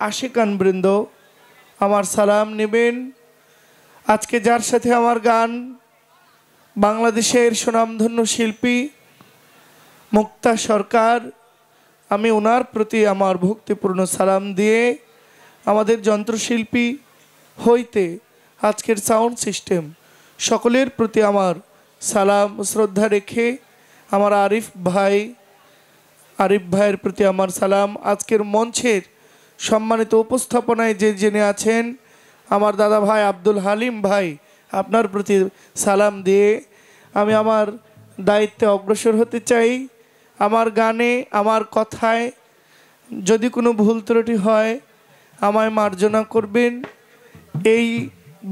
আশিকান বৃন্দ আমার সালাম নেবেন। আজকে যার সাথে আমার গান, বাংলাদেশের সুনামধন্য শিল্পী মুক্তা সরকার, আমি ওনার প্রতি আমার ভক্তিপূর্ণ সালাম দিয়ে আমাদের যন্ত্রশিল্পী হইতে আজকের সাউন্ড সিস্টেম সকলের প্রতি আমার সালাম শ্রদ্ধা রেখে আমার আরিফ ভাইয়ের প্রতি আমার সালাম। আজকের মঞ্চের সম্মানিত উপস্থাপনায় যিনি আছেন আমার দাদা ভাই আব্দুল হালিম ভাই, আপনার প্রতি সালাম দিয়ে আমি আমার দায়িত্বে অগ্রসর হতে চাই। আমার গানে, আমার কথায় যদি কোনো ভুল ত্রুটি হয় আমায় মার্জনা করবেন। এই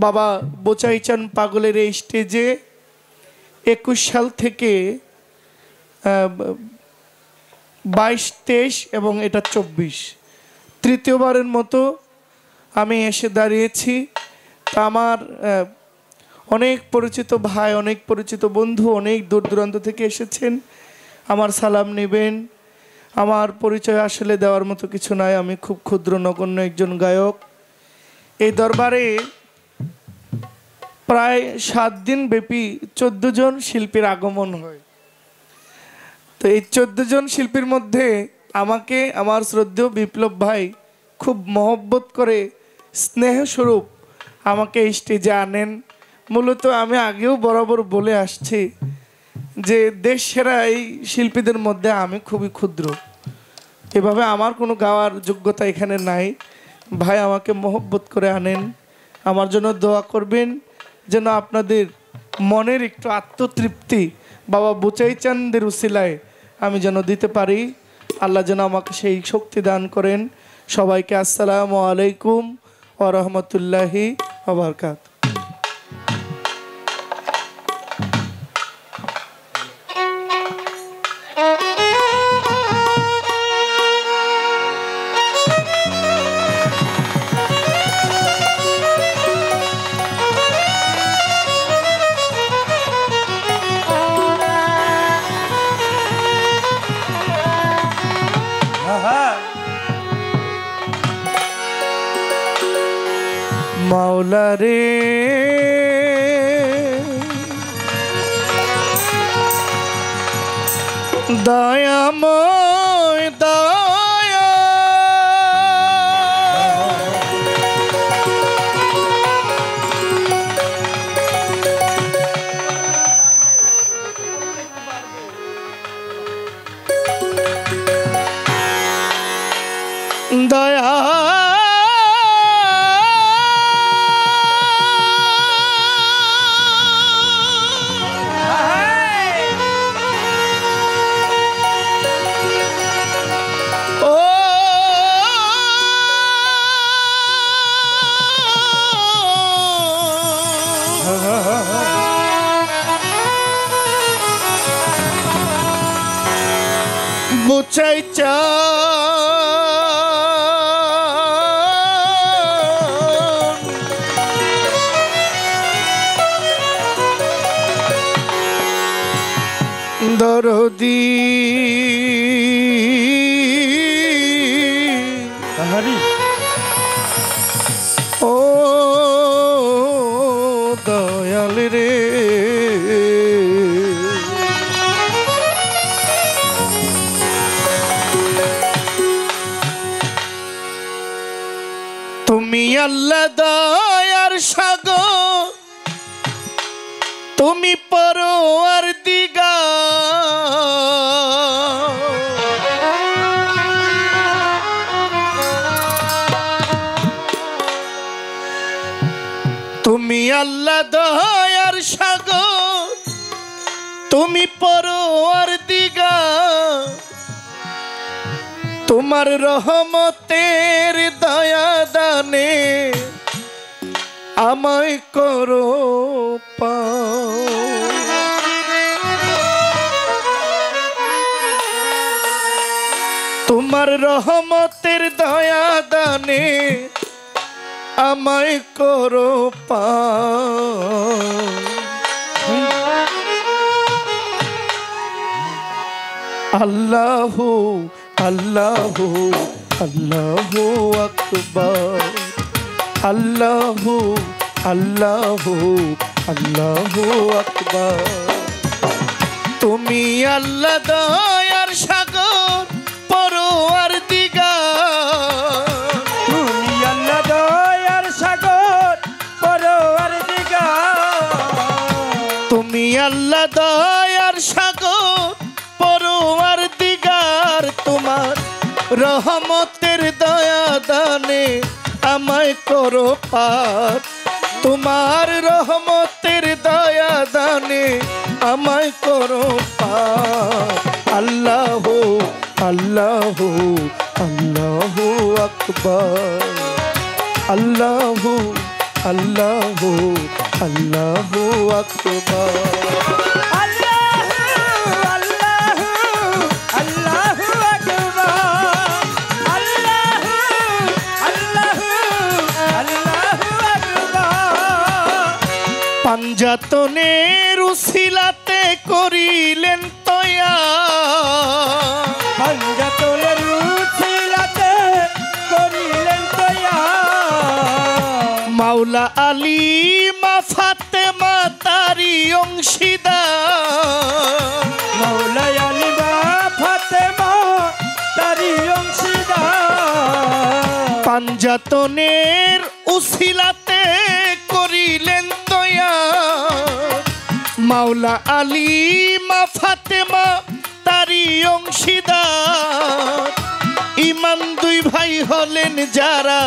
বাবা বোচাইচান পাগলের এই স্টেজে 21 সাল থেকে 22-23 এবং এটা 24 তৃতীয়বারের মতো আমি এসে দাঁড়িয়েছি। তা আমার অনেক পরিচিত ভাই, অনেক পরিচিত বন্ধু অনেক দূর দূরান্ত থেকে এসেছেন, আমার সালাম নেবেন। আমার পরিচয় আসলে দেওয়ার মতো কিছু নাই, আমি খুব ক্ষুদ্র নগণ্য একজন গায়ক। এই দরবারে প্রায় 7 দিন ব্যাপী 14 জন শিল্পীর আগমন হয়। তো এই 14 জন শিল্পীর মধ্যে আমাকে আমার শ্রদ্ধেয় বিপ্লব ভাই খুব মহব্বত করে স্নেহস্বরূপ আমাকে স্টেজে আনেন। মূলত আমি আগেও বরাবর বলে আসছি যে দেশ সেরা এই শিল্পীদের মধ্যে আমি খুবই ক্ষুদ্র, এভাবে আমার কোনো গাওয়ার যোগ্যতা এখানে নাই। ভাই আমাকে মহব্বত করে আনেন, আমার জন্য দোয়া করবেন যেন আপনাদের মনের একটু আত্মতৃপ্তি বাবা বোচাইচাঁদের উসিলায় আমি যেন দিতে পারি। আল্লাহ যেন আমাকে সেই শক্তি দান করেন। সবাইকে আসসালামু আলাইকুম ওয়া রাহমাতুল্লাহি ওয়া বারাকাতুহু। মাওলা রে দয়াময় দয়া, দয়া বোচাইচান দরদি ও দয়াল রে, তুমি আল্লাহ দয়ার সাগর, তুমি পরওয়ারদিগার, তুমি আল্লাহ দয়ার সাগর, তুমি পরওয়ারদিগার, তোমার রহমতের দয়া দানে আমায় করো পার। তোমার রহমতের দয়া দানে আমায় করো পার। আল্লাহু আল্লাহু আল্লাহু আকবার আল্লাহু আল্লাহু আল্লাহু আকবার। তুমি আল্লাহ দয়ার সাগর পরওয়ারদিগার, তুমি আল্লাহ দয়ার সাগর পরওয়ারদিগার, তুমি আল্লাহ দয়ার সাগর পরওয়ারদিগার। তোমার রহমতের দয়া দানে আমায় করো পার, তোমার রহমতের দয়া দানে আমায় করো পার। আল্লাহু আল্লাহু আল্লাহু আকবার আল্লাহু আল্লাহু আল্লাহু আকবার। পাঞ্জাতনের উসিলাতে করিলেন তয়া, পাঞ্জাতনের উসিলাতে করিলেন তয়া, মাওলা আলী মা ফাতেমা তারি অংশীদার, মাওলা আলী মা ফাতেমা তারি অংশীদার। পাঞ্জাতনের উসিলাতে করিলেন তয়া, মাওলা আলী মা ফাতেমা তারি অংশীদার। ইমাম দুই ভাই হলেন যারা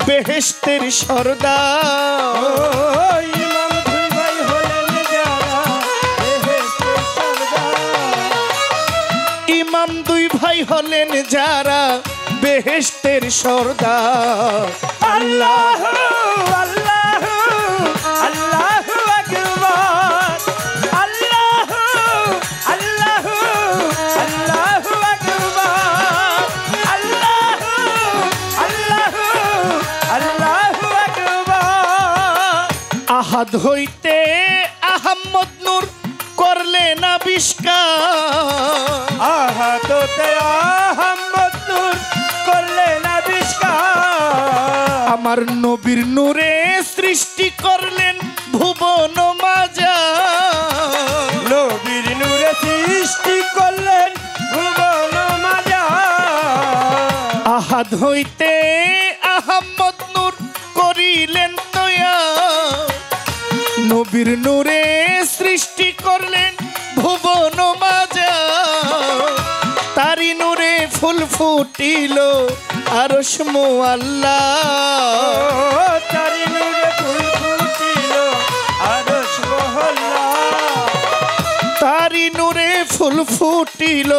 বেহেশতের সর্দার, ইমাম দুই ভাই হলেন যারা বেহেশতের সর্দার, ইমাম দুই ভাই হলেন যারা বেহেশতের সর্দার। আল্লাহ আল্লাহ আল্লাহু আকবার, আল্লাহ আল্লাহ আল্লাহু আকবার, আল্লাহ আল্লাহ আল্লাহু আকবার। আহাদ হইতে আহম্মদ নূর করলেন আবিষ্কার, আহাদতে আহম্মদ নূর করলেন আবিষ্কার। আমার নবীর নূরে সৃষ্টি করলেন ভুবন মাজার, নবীর নূরে সৃষ্টি করলেন ভুবন মাজার। আহাদ হইতে আহম্মদ নূর করিলেন তয়া, নবীর নূরে সৃষ্টি করলেন ভুবন মাজার। তারি নূরে ফুল ফুটিল আরশ মুআল্লা, তারি নূরে ফুল ফুটিল আরশ মুআল্লা, তারি নূরে ফুল ফুটিল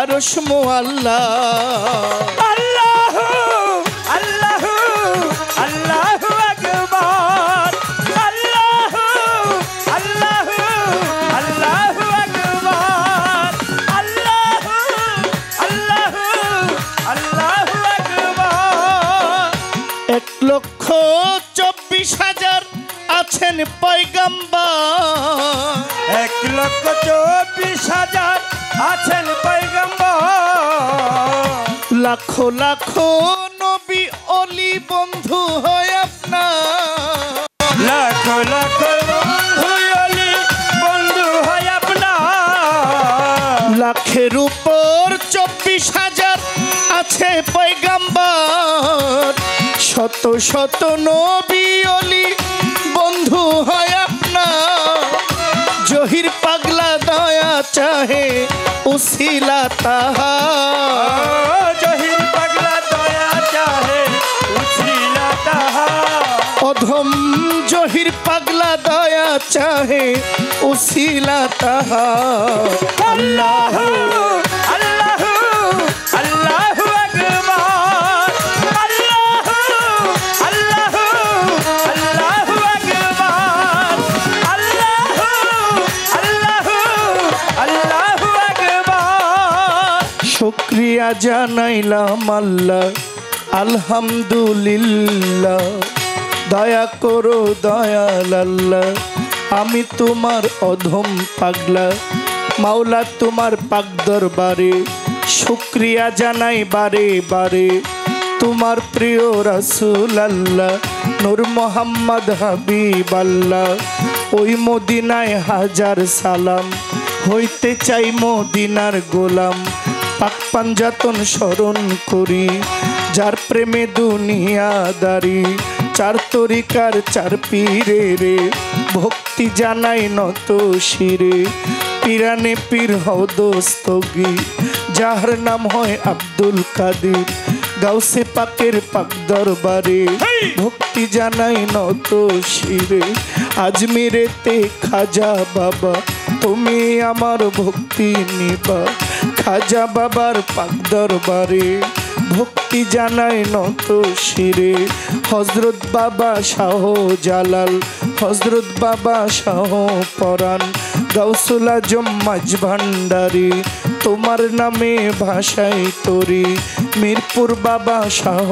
আরশ মুআল্লা। আল্লাহ আল্লাহ আল্লাহু আকবার, আল্লাহ আল্লাহ আল্লাহু আকবার, আল্লাহ আল্লাহ আল্লাহু আকবার। 1,24,000 আছেন পয়গম্বর, 1,24,000 আছেন পয়গম্বর। লাখো লাখো নবী অলি বন্ধু হয় আপনার, লাখ লাখ বন্ধু অলি বন্ধু হয় আপনার। লাখের উপর 24,000 আছে পয়গম্বর, শত শত নবী অলি বন্ধু হয় আপনার। জহির পাগলা দয়া চাহে উসিলা তাহার, জহির পাগলা দয়া চাহে উছিলা তাহার। অধম জহির পাগলা দয়া চাহে উসিলা তাহার। আল্লাহ আল্লাহ আল্লাহু আকবার, আল্লাহ আল্লাহ আল্লাহু আকবার, আল্লাহ আল্লাহ আল্লাহু আকবার। শুকরিয়া জানাইলাম আল্লাহ আলহামদুলিল্লাহ, দয়া করো দয়াল আল্লাহ, আমি তোমার অধম পাগলা। মাওলা তোমার পাক দরবারে শুকরিয়া জানাই বারে বারে তোমার প্রিয় রাসূল আল্লাহ নূর মোহাম্মদ হাবিব আল্লাহ। ওই মদিনায় হাজার সালাম, হইতে চাই মদিনার গোলাম। পাক পাঞ্জাতন স্মরণ করি, যার প্রেমে দুনিয়াদারি। চার তরিকার চার পীরে রে, ভক্তি জানাই নত শিরে। পিরানে পীর হও দোস্তগি, যাহার নাম হয় আব্দুল কাদির। গাউসে পাকের পাক দরবারে, ভক্তি জানাই নত শিরে। আজমিরেতে খাজা বাবা, তুমি আমার ভক্তি নিবা। খাজা বাবার পাক দরবারে, ভক্তি জানাই নত শিরে। হযরত বাবা শাহ জালাল, হযরত বাবা শাহ পরাণ। গাউসুল আজম মাঝ ভান্ডারী, তোমার নামে ভাষাই তরি। মিরপুর বাবা শাহ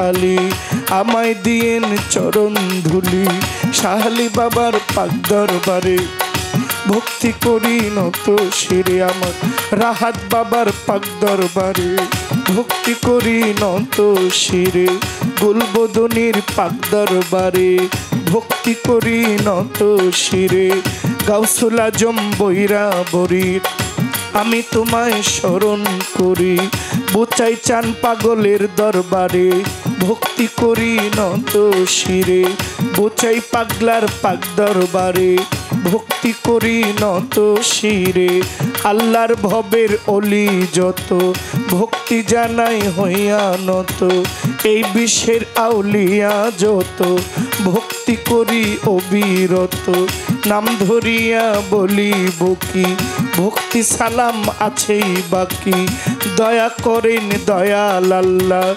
আলী, আমায় দিয়েন চরণ ধুলি। শাহালি বাবার পাক দরবারে, ভক্তি করি নত শিরে। আমার রাহাত বাবার পাক দরবারে, ভক্তি করি নত শিরে। গুলবদনির পাক দরবারে, ভক্তি করি নত শিরে। গাউসুল আজম বৈরাবরীর, আমি তোমায় স্মরণ করি। বুচাই চান পাগলের দরবারে, ভক্তি করি নত শিরে। বুচাই পাগলার পাক দরবারে, ভক্তি করি নত শিরে। আল্লাহর ভবের অলি যত, ভক্তি জানাই হইয়া নত। এই বিশ্বের আউলিয়া যত, ভক্তি করি অবিরত। নাম ধরিয়া বলি বকি, ভক্তি সালাম আছেই বাকি। দয়া করেন দয়াল আল্লাহ,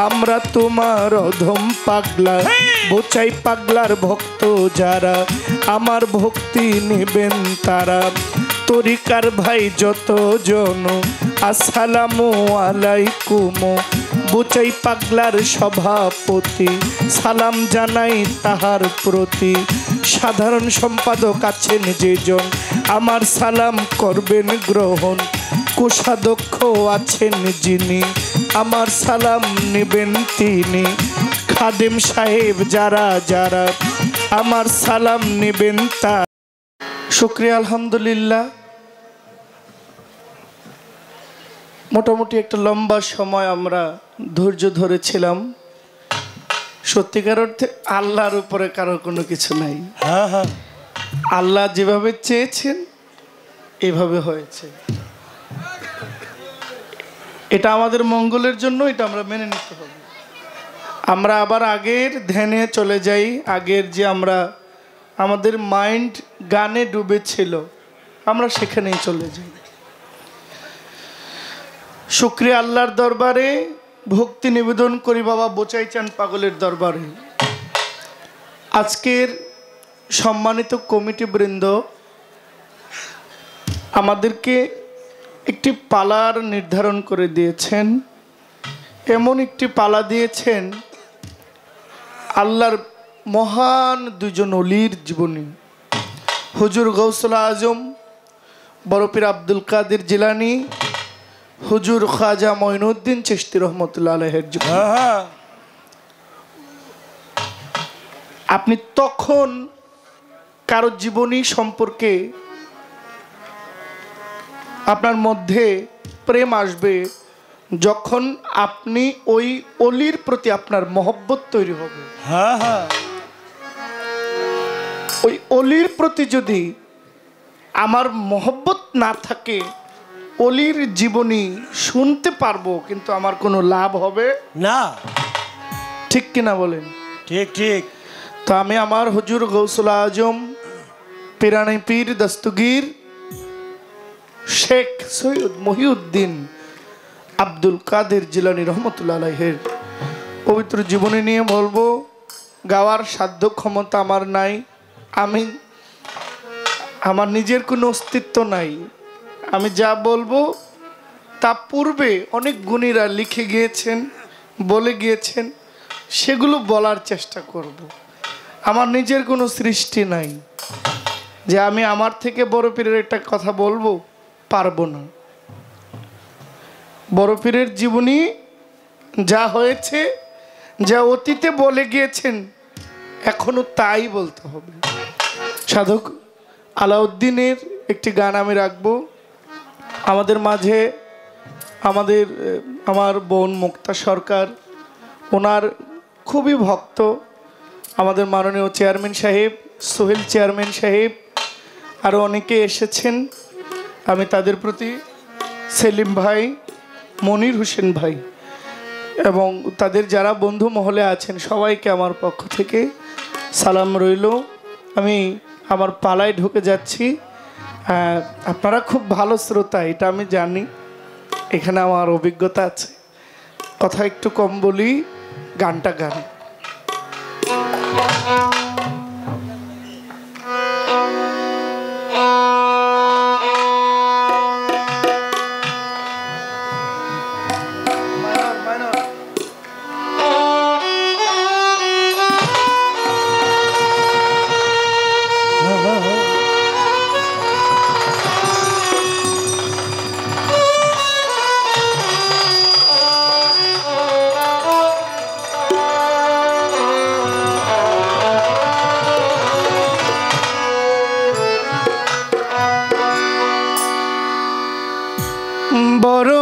আমরা তোমার অধম পাগলা। বোচাই পাগলার ভক্ত যারা, আমার ভক্তি নেবেন তারা। তরিকার ভাই যত জন, আসসালামু আলাইকুম। বোচাই পাগলার সভাপতি, সালাম জানাই তাহার প্রতি। সাধারণ সম্পাদক আছেন যেজন, আমার সালাম করবেন গ্রহণ। কোষাধ্যক্ষ আছেন যিনি, আমার সালাম নেবেন তিনি। খাদেম সাহেব যারা যারা, আমার সালাম নেবেন তা। শুকরিয়া আলহামদুলিল্লাহ। মোটামুটি একটা লম্বা সময় আমরা ধৈর্য ধরেছিলাম। সত্যিকার অর্থে আল্লাহর উপরে কারো কোনো কিছু নাই। আল্লাহ যেভাবে চেয়েছেন এভাবে হয়েছে। এটা আমাদের মঙ্গলের জন্য, এটা আমরা মেনে নিতে হবে। আমরা আবার আগের ধ্যানে চলে যাই। আগের যে আমরা, আমাদের মাইন্ড গানে ডুবেছিল, আমরা সেখানেই চলে যাই। শুকরিয়া আল্লাহর দরবারে, ভক্তি নিবেদন করি বাবা বোচাই চান পাগলের দরবারে। আজকের সম্মানিত কমিটি বৃন্দ আমাদেরকে একটি পালার নির্ধারণ করে দিয়েছেন। এমন একটি পালা দিয়েছেন, আল্লাহর মহান দুজন অলির জীবনী। হুজুর গৌসুল আজম বড় পীর আব্দুল কাদের জিলানী, হুজুর খাজা মঈনুদ্দিন চিশতি রহমতুল্লাহ আলাইহির জীবনী। আপনি তখন কারো জীবনী সম্পর্কে আপনার মধ্যে প্রেম আসবে যখন আপনি ওই অলির প্রতি আপনার মহব্বত তৈরি হবে। ওই অলির প্রতি যদি আমার মহব্বত না থাকে, অলির জীবনী শুনতে পারবো কিন্তু আমার কোনো লাভ হবে না। ঠিক কিনা বলেন? ঠিক ঠিক। তো আমি আমার হুজুর গৌসুল আজম পিরানি পীর দস্তগীর শেখ সৈয়দ মহিউদ্দিন আব্দুল কাদের জিলানী রহমতুল্লাহ আলাইহির পবিত্র জীবনী নিয়ে বলবো। গাওয়ার সাধ্য ক্ষমতা আমার নাই। আমার নিজের কোনো অস্তিত্ব নাই। আমি যা বলবো তা পূর্বে অনেক গুণীরা লিখে গিয়েছেন, বলে গিয়েছেন, সেগুলো বলার চেষ্টা করব। আমার নিজের কোনো সৃষ্টি নাই যে আমি আমার থেকে বড় পীরের একটা কথা বলবো, পারবো না। বড় পীরের জীবনী যা হয়েছে, যা অতীতে বলে গিয়েছেন, এখনো তাই বলতে হবে। সাধক আলাউদ্দিনের একটি গান আমি রাখবো। আমাদের মাঝে আমার বোন মুক্তা সরকার, ওনার খুবই ভক্ত আমাদের মাননীয় চেয়ারম্যান সাহেব, সোহেল চেয়ারম্যান সাহেব, আরও অনেকে এসেছেন। আমি তাদের প্রতি সেলিম ভাই, মনির হোসেন ভাই এবং তাদের যারা বন্ধু মহলে আছেন সবাইকে আমার পক্ষ থেকে সালাম রইল। আমি আমার পালায় ঢুকে যাচ্ছি। আপনারা খুব ভালো শ্রোতা, এটা আমি জানি, এখানে আমার অভিজ্ঞতা আছে। কথা একটু কম বলি, গানটা গান। বড়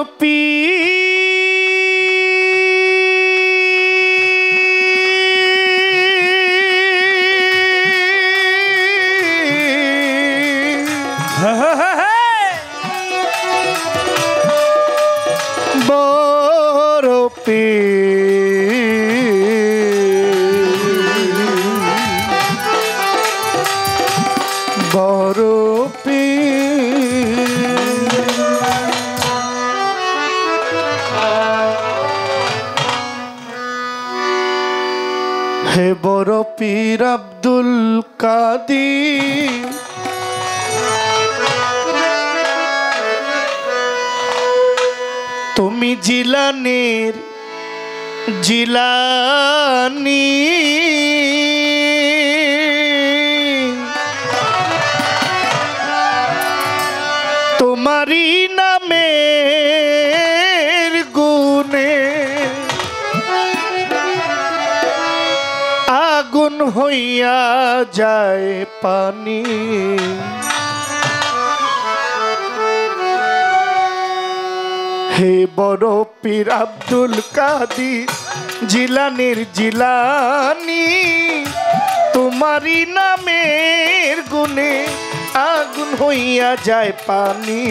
হে বড় পীর আব্দুল কাদির, তুমি জিলানের জিলানি, তোমারই নামের গুণে আগুন হইয়া যায় পানি। হে বড় পীর আব্দুল কাদির জিলানির জিলানি, তোমারই নামের গুণে আগুন হইয়া যায় পানি।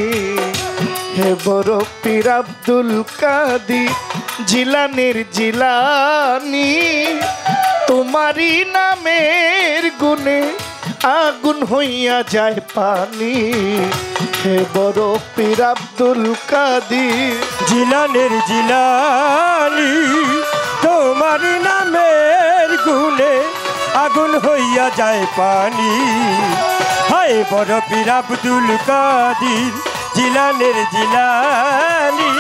হে বড় পীর আব্দুল কাদির জিলানির জিলানি, তোমারই নামের গুণে আগুন হইয়া যায় পানি। হে বড় পীর আব্দুল কাদির জিলানের জিলানি, তোমারই নামের গুণে আগুন হইয়া যায় পানি। হায় বড় পীর আব্দুল কাদির জিলানের জিলানি,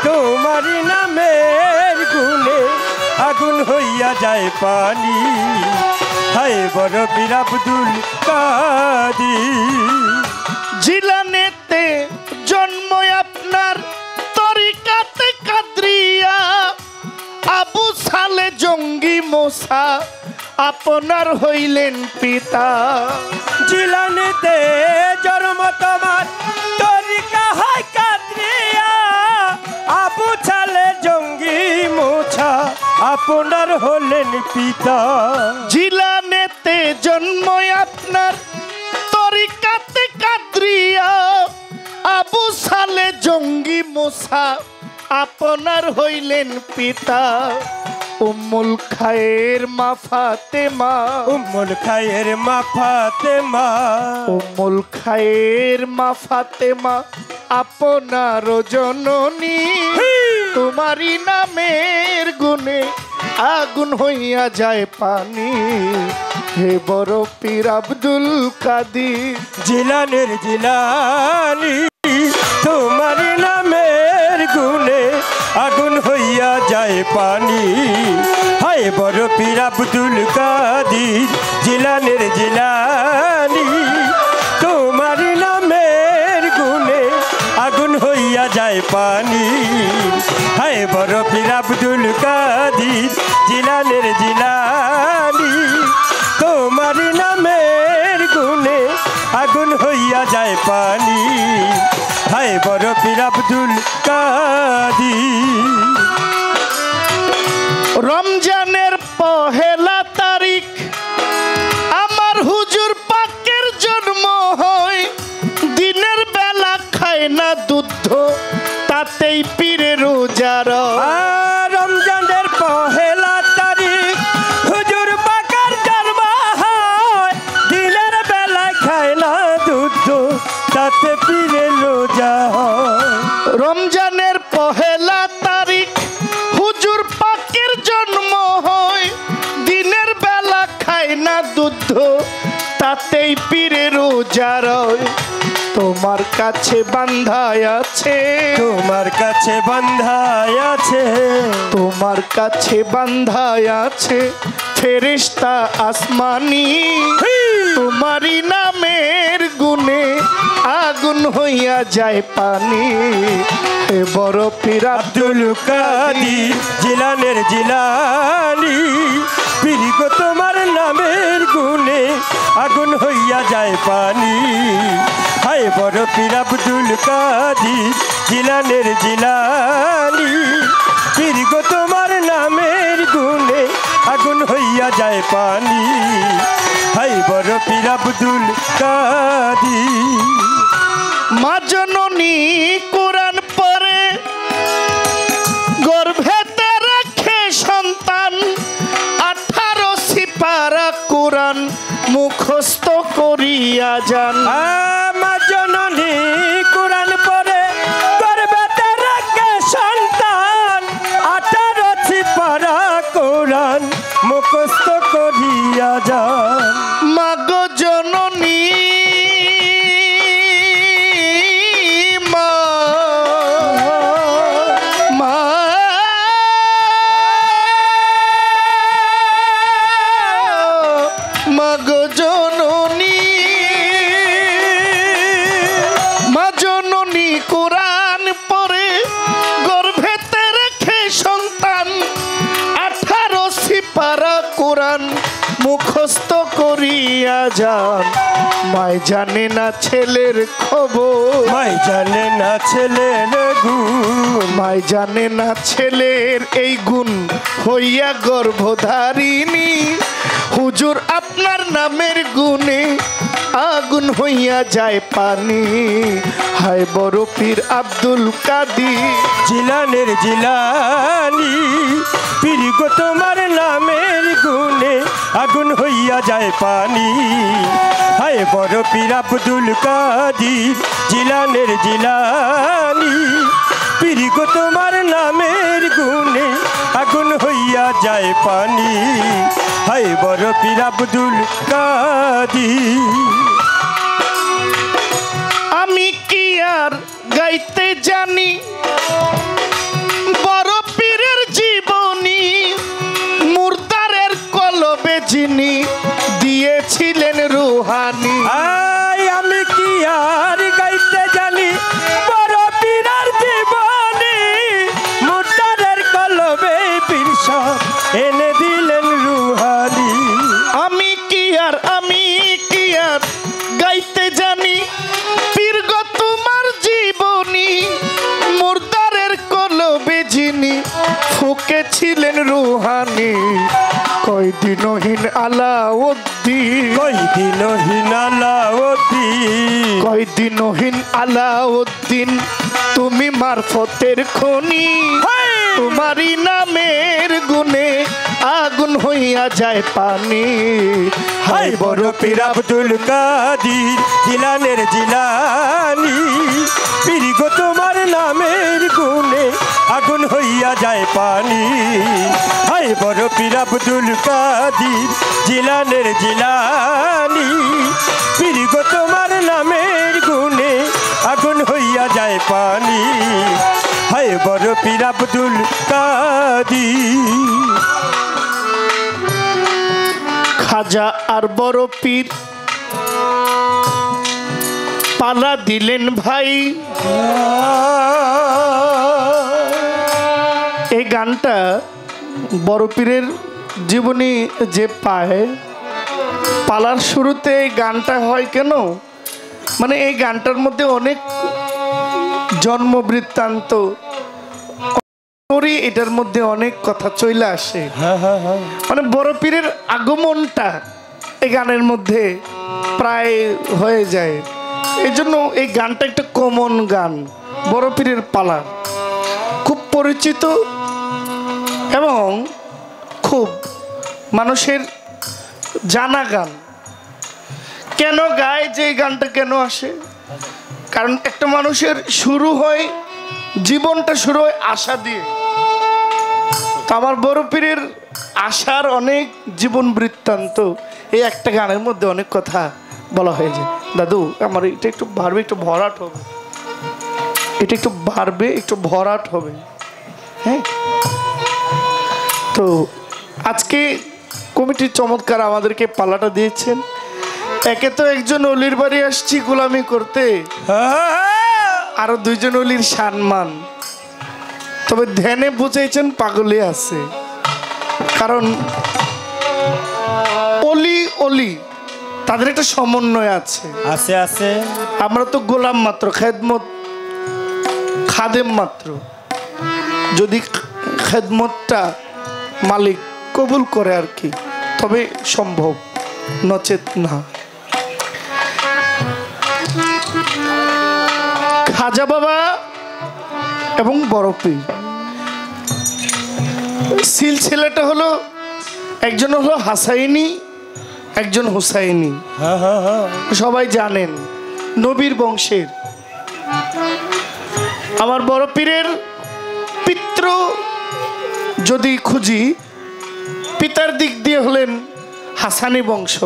তোমারই নামের গুণে আগুন হইয়া যায় পানি। হায় বড় পীর আব্দুল কাদির। জিলানেতে জন্ম আপনার, তরিকাতে কাদরিয়া, আবু সালে জঙ্গি মোসা আপনার হইলেন পিতা। জিলানেতে জন্ম তোমার, তরিকা হয় কাদরিয়া, আবু সালে জঙ্গি মোছা আপনার হলেন পিতা। জিলানেতে জন্ম আপনার, তরিকাতে কাদরিয়া, আবু সালে জঙ্গি মোসা আপনার হইলেন পিতা। উম্মুল খায়ের মা ফাতেমা, উম্মুল খায়ের মা ফাতেমা, উম্মুল খায়ের মা ফাতেমা আপনার জননী, তোমারই নামের গুণে আগুন হইয়া যায় পানি। হে বড় পীর আব্দুল কাদির জিলানের জিলানি, তোমারই নামের গুণে আগুন হইয়া যায় পানি। হায় বড় পীর আব্দুল কাদির জিলানের জিলানি, তোমারই নামের গুণে আগুন হইয়া যায় পানি। যায় পানি হায় বড় পীর আব্দুল কাদের। রমজানের পহেলা তারিখ আমার হুজুর পাকের জন্ম হয়, দিনের বেলা খায় না দুধ তাতেই পীরের রোজা রয়। রমজানের পহেলা তারিখ হুজুর পাকের জন্ম হয়, দিনের বেলা খায় না দুধ তাতে পীরের রোজা হয়। রমজানের পহেলা তারিখ হুজুর পাকের জন্ম হয়, দিনের বেলা খায় না দুধ তাতেই পীরের রোজা রয়। তোমার কাছে বান্ধায় আছে, তোমার কাছে বান্ধায় আছে, তোমার কাছে বান্ধায় আছে ফেরেশতা আসমানি, তোমারই নামের গুণে আগুন হইয়া যায় পানি। হে বড় পীর আব্দুল কাদের জিলানের জিলানি, পীর গো তোমার নামের গুণে আগুন হইয়া যায় পানি হায় বড় পীর আব্দুল কাদের জিলানের জিলানি, পীর গো তোমার নামের গুণে আগুন হইয়া যায় পানি হায় বড় পীর আব্দুল কাদের। মা জননী কোরআন পড়ে গর্ভেতে রাখে সন্তান, 18 সিপারা কোরআন মুখস্থ করিয়া যান। মা জননী কোরআন পড়ে গর্ভেতে রাখে সন্তান, 18 সিপারা কোরআন মুখস্থ করিয়া যান। মা গো জননী মা মা মা গো জননী মা জননী কোরআন পড়ে গর্ভেতে রেখে সন্তান, 18 সিপারা কোরআন মুখস্থ করিয়া যান। মায় জানে না ছেলের খবর, মাই জানে না ছেলের গুণ, মায় জানে না ছেলের এই গুণ হইয়া গর্ভধারিণী, হুজুর আপনার নামের গুণে আগুন হইয়া যায় পানি হায় বড় পীর আব্দুল কাদের জিলানের জিলানি, পীর গো তোমার নামের গুণে আগুন হইয়া যায় পানি হায় বড় পীর আব্দুল কাদের জিলানের জিলানি, পীর গো তোমার নামের গুণে আগুন হইয়া যায় পানি হায় বড় পীর আব্দুল কাদের। আমি কি আর গাইতে জানি বড় পীরের জীবনী, মুর্দারের কলবে যিনি দিয়েছিলেন রুহানি। আমি কি আর গাইতে জানি বড় পীরের জীবনী, মুর্দারের কলবে পীর সব এনে দিলেন রুহানি। আমি কি আর গাইতে জানি পীর গো তোমার জীবনী, মুর্দারের কলবে যিনি ফুঁকেছিলেন রুহানি। কয়দিনহীন আলাউদ্দিন, কয়দিনহীন আলাউদ্দিন, কয়দিনহীন আলাউদ্দিন তুমি মারফতের খনি, তোমারই নামের গুণে আগুন হইয়া যায় পানি হায় বড় পীর আব্দুল কাদের জিলানের জিলানি, পীর গো তোমার নামের গুণে আগুন হইয়া যায় পানি হায় বড় পীর আব্দুল কাদের জিলানের জিলানি, পীর গো তোমার নামের গুণে আগুন হইয়া যায় পানি হায় বড় পীর আব্দুল কাদের। খাজা আর বড় পীর পালা দিলেন ভাই। এই গানটা বড় পীরের জীবনী যে পায়, পালার শুরুতে এই গানটা হয় কেন? মানে এই গানটার মধ্যে অনেক জন্ম বৃত্তান্ত, এটার মধ্যে অনেক কথা চলে আসে। মানে বড় পীরের আগমনটা এই গানের মধ্যে প্রায় হয়ে যায়। এই জন্য এই গানটা একটা কমন গান, বড় পীরের পালা, খুব পরিচিত এবং খুব মানুষের জানা গান। কেন গায়, যে এই গানটা কেন আসে? কারণ একটা মানুষের শুরু হয়, জীবনটা শুরু হয় আশা দিয়ে। তো আমার বড় পীরের আশার অনেক জীবন বৃত্তান্ত এই একটা গানের মধ্যে অনেক কথা বলা হয়ে যায়। দাদু আমার এটা একটু বাড়বে, একটু ভরাট হবে, এটা একটু বাড়বে, একটু ভরাট হবে। হ্যাঁ, তো আজকে কমিটির চমৎকার আমাদেরকে পালাটা দিয়েছেন। একে তো একজন অলির বাড়ি আসছি গোলামি করতে, আরো দুইজন অলির সম্মান। তবে ধ্যানে বুঝাইছেন পাগলে আছে, কারণ অলি অলি তাদের একটা সমন্বয় আছে। আছে আছে। আমরা তো গোলাম মাত্র, খেদমত খাদেম মাত্র। যদি খেদমতটা মালিক কবুল করে আর কি, তবে সম্ভব, নচেত না। খাজা বাবা এবং বড় পীর সিলসিলাটা হলো, একজন হলো হাসাইনি, একজন হুসাইনি। সবাই জানেন নবীর বংশের। আমার বড় পীরের পিতৃ যদি খুঁজি, পিতার দিক দিয়ে হলেন হাসানি বংশ,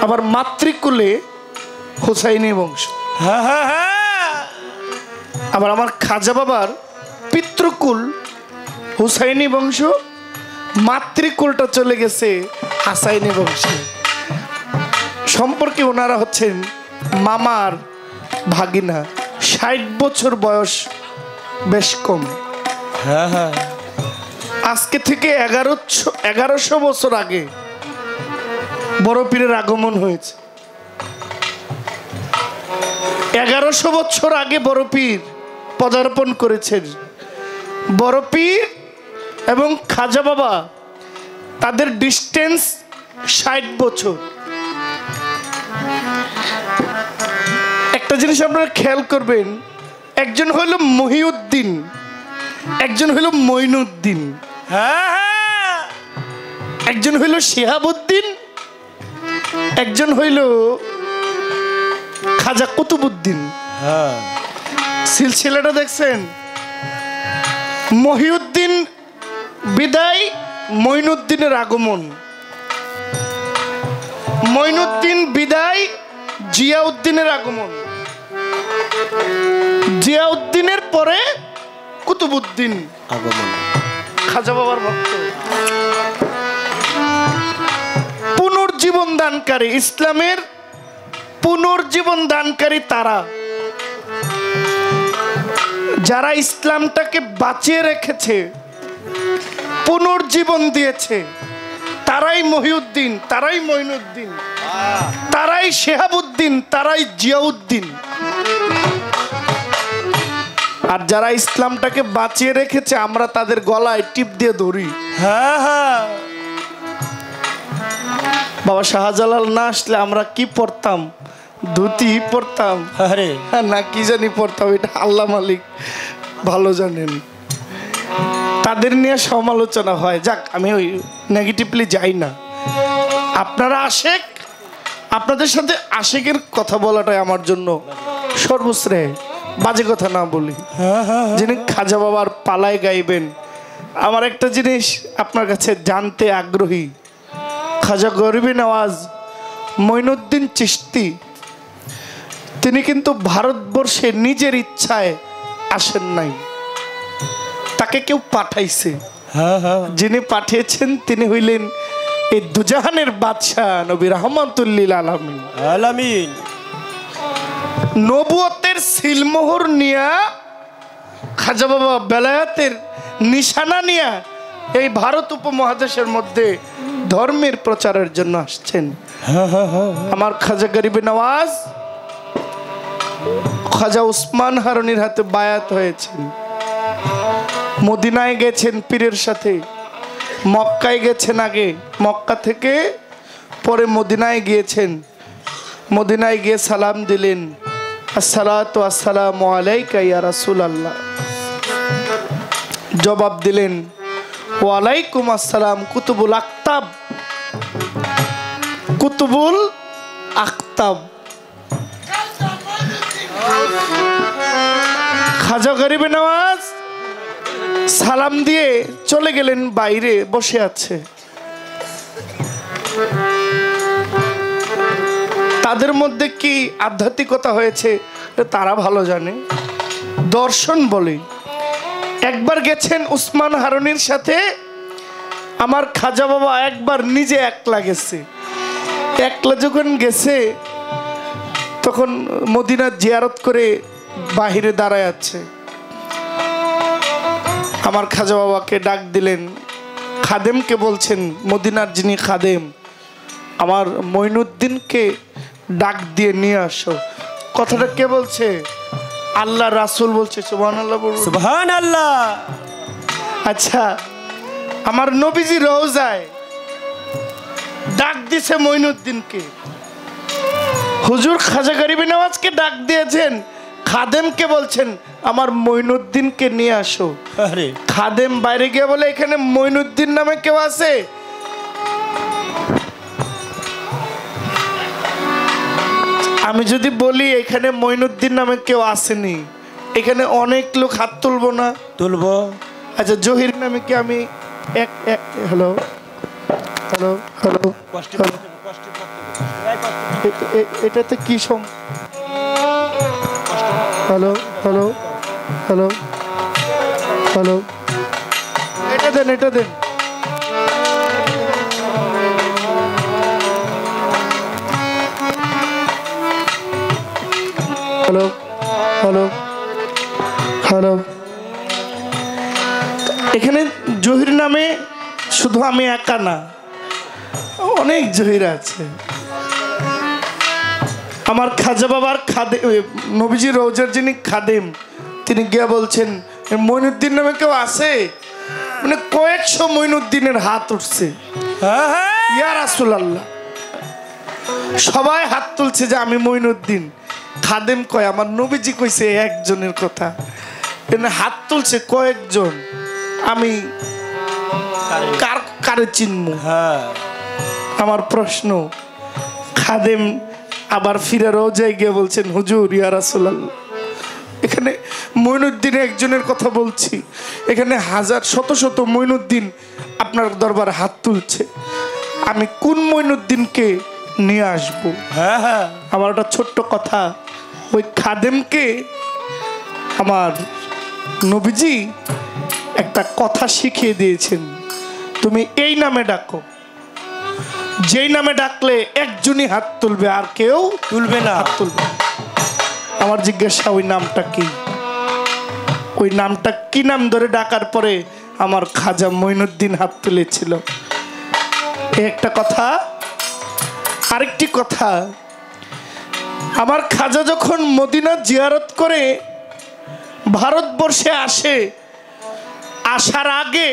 আবার মাতৃকুলে হুসাইনি বংশ। আবার আমার খাজা বাবার পিতৃকুল হুসাইনি বংশ, মাতৃকুলটা চলে গেছে হাসাইনি বংশে। সম্পর্কে ওনারা হচ্ছেন মামার ভাগিনা। 60 বছর বয়স, বেশ কম। আজকে থেকে 1100 বছর আগে বড় পীরের আগমন হয়েছে। 1100 বছর আগে বড় পীর পদার্পণ করেছেন। বড় পীর এবং খাজা বাবা তাদের ডিস্টেন্স 60 বছর। একটা জিনিস আপনারা খেয়াল করবেন, একজন হইল মহিউদ্দিন, একজন হইল মঈনুদ্দিন, একজন হইল শিহাবুদ্দিন, একজন হইল খাজা কুতুবুদ্দিন। সিলসিলাটা দেখছেন, মহিউদ্দিন বিদায়, মঈনুদ্দিনের আগমন, মঈনুদ্দিন বিদায়, জিয়াউদ্দিনের আগমন, জিয়াউদ্দিনের পরে কুতুবুদ্দিন আগমন। খাজা বাবার ভক্ত, পুনর্জীবন দানকারী, ইসলামের পুনর্জীবন দানকারী তারা, যারা ইসলামটাকে বাঁচিয়ে রেখেছে, পুনর্জীবন দিয়েছে, তারাই মহিউদ্দিন, তারাই মঈনুদ্দিন, তারাই শিহাবুদ্দিন, তারাই জিয়াউদ্দিন। আর যারা ইসলামটাকে বাঁচিয়ে রেখেছে, আমরা তাদের গলায় টিপ দিয়ে ধরি। বাবা শাহজালাল না আসলে আমরা কি পড়তাম? ধুতি পড়তাম না কি জানি পড়তাম, এটা আল্লাহ মালিক ভালো জানেন। তাদের নিয়ে সমালোচনা হয়, যাক আমি ওই নেগেটিভলি যাই না। আপনারা আশেক, আপনাদের সাথে আশেকের কথা বলাটাই আমার জন্য সর্বশ্রেয়, বাজে কথা না বলি। যিনি খাজা বাবার পালায় গাইবেন, আমার একটা জিনিস আপনার কাছে জানতে আগ্রহী। খাজা গরিবী নওয়াজ মঈনুদ্দিন চিশতি, তিনি কিন্তু ভারতবর্ষে নিজের ইচ্ছায় আসেন নাই, তাকে কেউ পাঠাইছে। যিনি পাঠিয়েছেন তিনি হইলেন এই দুজাহানের বাদশাহ নবী রাহমাতুল লিল আলামিন। নবুয়তের সিলমোহর নিয়া খাজা বাবা বেলায়েতের নিশানা নিয়া এই ভারত উপমহাদেশের মধ্যে ধর্মের প্রচারের জন্য আসছেন। আমার খাজা গরিবী নওয়াজ খাজা উসমান হারুনির হাতে বায়াত হয়েছেন। মদিনায় গেছেন পীরের সাথে, মক্কায় গেছেন আগে, মক্কা থেকে পরে মদিনায় গিয়েছেন। মদিনায় গিয়ে সালাম দিলেন, আসসালাতু আসসালামু আলাইকা ইয়া রাসূলুল্লাহ। জবাব দিলেন, ওয়ালাইকুম আসসালাম কুতুবুল আক্তাব। কুতুবুল আক্তাব। খাজা গরিবে নওয়াজ সালাম দিয়ে চলে গেলেন, বাইরে বসে আছে। তাদের মধ্যে কি আধ্যাত্মিকতা হয়েছে তারা ভালো জানে, দর্শন বলে। একবার গেছেন উসমান হারুনির সাথে, আমার খাজা বাবা একবার নিজে একলা গেছে। একলা যখন গেছে তখন মদিনার জিয়ারত করে বাহিরে দাঁড়ায় আছে। আমার খাজা বাবাকে ডাক দিলেন, খাদেমকে বলছেন, মদিনার যিনি খাদেম, আমার মঈনুদ্দিনকে ডাক দিয়ে নিয়ে আসো। কথাটা কে বলছে? আল্লাহ রাসূল বলছে। সুবহানাল্লাহ বলুন। সুবহানাল্লাহ। আচ্ছা, আমার নবীজি রওজায় ডাক দিছে মঈনুদ্দিনকে, হুজুর খাজা গরিবে নওয়াজকে ডাক দিয়েছেন, খাদেমকে বলছেন আমার মঈনুদ্দিনকে নিয়ে আসো। আরে খাদেম বাইরে গিয়ে বলে, এখানে মঈনুদ্দিন নামে কেউ আছে? আমি যদি বলি এখানে মঈনুদ্দিন নামে কেউ আসেনি, এখানে অনেক লোক হাত তুলবো না? তুলবো। আচ্ছা, জহির নামে কি আমি এক এক হ্যালো হ্যালো হ্যালো এটাতে কি সম হ্যালো হ্যালো হ্যালো হ্যালো এটা দেন, এটা দেন। Hello hello hello. এখানে জহির নামে শুধু আমি একা না, অনেক জহির আছে। আমার খাজা বাবার খাদেম, নবীজি রওজার যিনি খাদেম, তিনি গিয়া বলছেন মঈনুদ্দিন নামে কেউ আছে? মানে কয়েকশো মঈনুদ্দিনের হাত উঠছে। ইয়া রাসূলুল্লাহ, সবাই হাত তুলছে যে আমি মঈনুদ্দিন। খাদেম কয় আমার নবীজি কইছে একজনের কথা, হাত তুলছে কয়েকজন, আমি কারে চিনবো? আমার প্রশ্ন, খাদেম আবার ফিরে রওজায় গিয়ে বলছেন, হুজুর ইয়া রাসূলুল্লাহ, এখানে মঈনুদ্দিন একজনের কথা বলছি, এখানে হাজার শত শত মঈনুদ্দিন আপনার দরবারে হাত তুলছে, আমি কোন মঈনুদ্দিনকে নিয়ে আসবো? আমার একটা ছোট্ট কথা, ওই খাদেমকে আমার নবীজি একটা কথা শিখিয়ে দিয়েছেন, তুমি এই নামে ডাকো, যেই নামে ডাকলে একজনই হাত তুলবে, আর কেউ তুলবে না, হাত তুলবে। আমার জিজ্ঞাসা, ওই নামটা কি? ওই নামটা কি নাম ধরে ডাকার পরে আমার খাজা মঈনুদ্দিন হাত তুলেছিল? একটা কথা। আরেকটি কথা, আমার খাজা যখন মদিনা জিয়ারত করে ভারতবর্ষে আসে, আসার আগে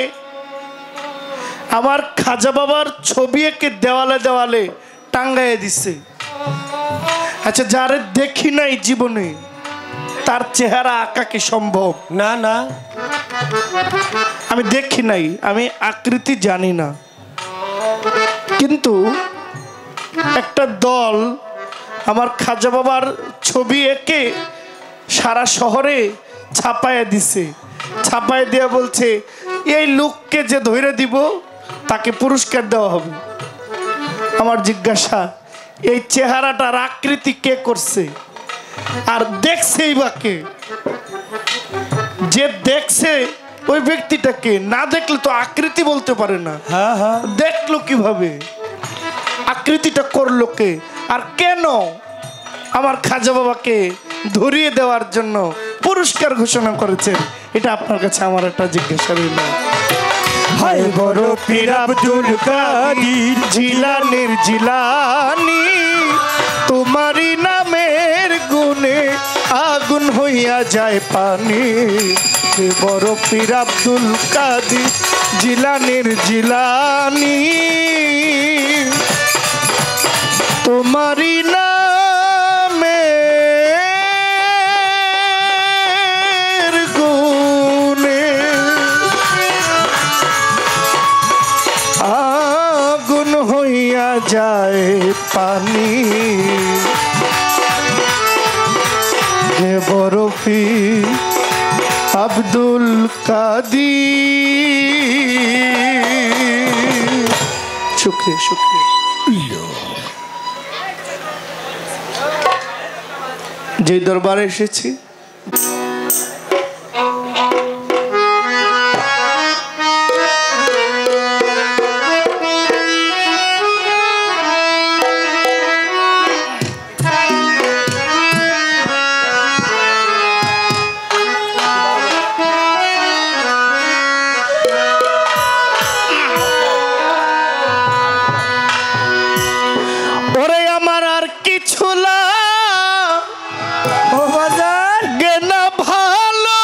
আমার খাজা বাবার ছবি এঁকে দেওয়ালে দেওয়ালে টাঙ্গাইয়া দিছে। আচ্ছা, যারে দেখি নাই জীবনে তার চেহারা আঁকা কি সম্ভব? না না, আমি দেখি নাই, আমি আকৃতি জানি না, কিন্তু একটা দল আমার খাজা বাবার ছবি এঁকে সারা শহরে ছাপায়া দিছে। ছাপায় দিয়ে বলছে, এই লোককে যে ধরে দিব তাকে পুরস্কার দেওয়া হবে। আমার জিজ্ঞাসা, এই চেহারাটার আকৃতি কে করছে? আর দেখছেই বা কে? যে দেখছে ওই ব্যক্তিটাকে, না দেখলে তো আকৃতি বলতে পারে না। দেখলো কিভাবে? আকৃতিটা করলো কে? আর কেন আমার খাজা বাবাকে ধরিয়ে দেওয়ার জন্য পুরস্কার ঘোষণা করেছেন? এটা আপনার কাছে আমার একটা জিজ্ঞাসা রইল। হায় বড় পীর আব্দুল কাদির জিলানির জিলানি, তোমারই নামের গুণে হইয়া যায় পানি বড় পীর আব্দুল কাদের জিলানির জিলানি তোমারি নামে গুনে আগুন হইয়া যায় পানি হে বড় পীর আব্দুল কাদের। শুকরিয়া শুকরিয়া। যে দরবারে এসেছি ওরে আমার আর কিছু লাগে না ভালো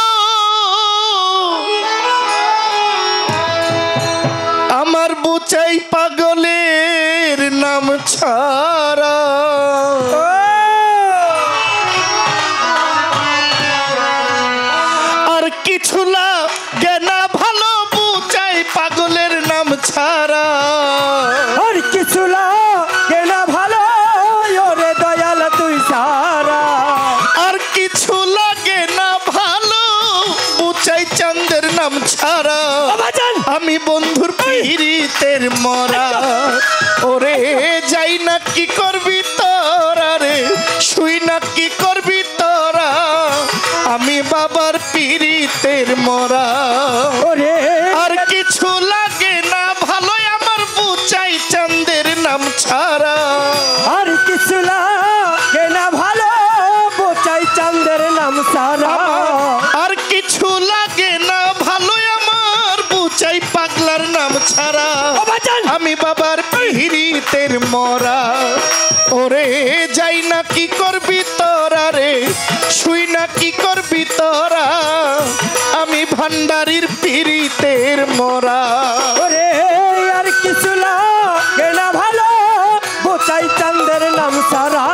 আমার বুচাই পাগলের নাম ছাড়া আর কিছু লাগে না ভালো বুচাই পাগলের নাম ছাড়া আর কিছু লাগে না ভালো ওরে দয়াল তুই সারা আর কিছু লাগে না ভালো বুচাই চাঁদের নাম ছাড়া আমি বন্ধুর পীড়িতের মরা ওরে যাই না কি করবি তোরা রে শুই না কি করবি তোরা আমি বাবার পীড়িতের মরা ওরে আর কিছু লাগে না ভালো আমার বুচাই চাঁদের নাম ছাড়া আর কিছু লাগে না ভালো বোচাই চাঁদের নাম সারা আর কিছু লাগে না ভালো আমার বুচাই পাগলার নাম ছাড়া আমি বাবার পীড়িতের মরা ওরে যাই না কি করবি তোরা রে শুই না কি করবি তোরা আমি ভান্ডারির পীড়িতের মরা ওরে আর কিছু লাগে না ভালো বোচাই চাঁদের নাম সারা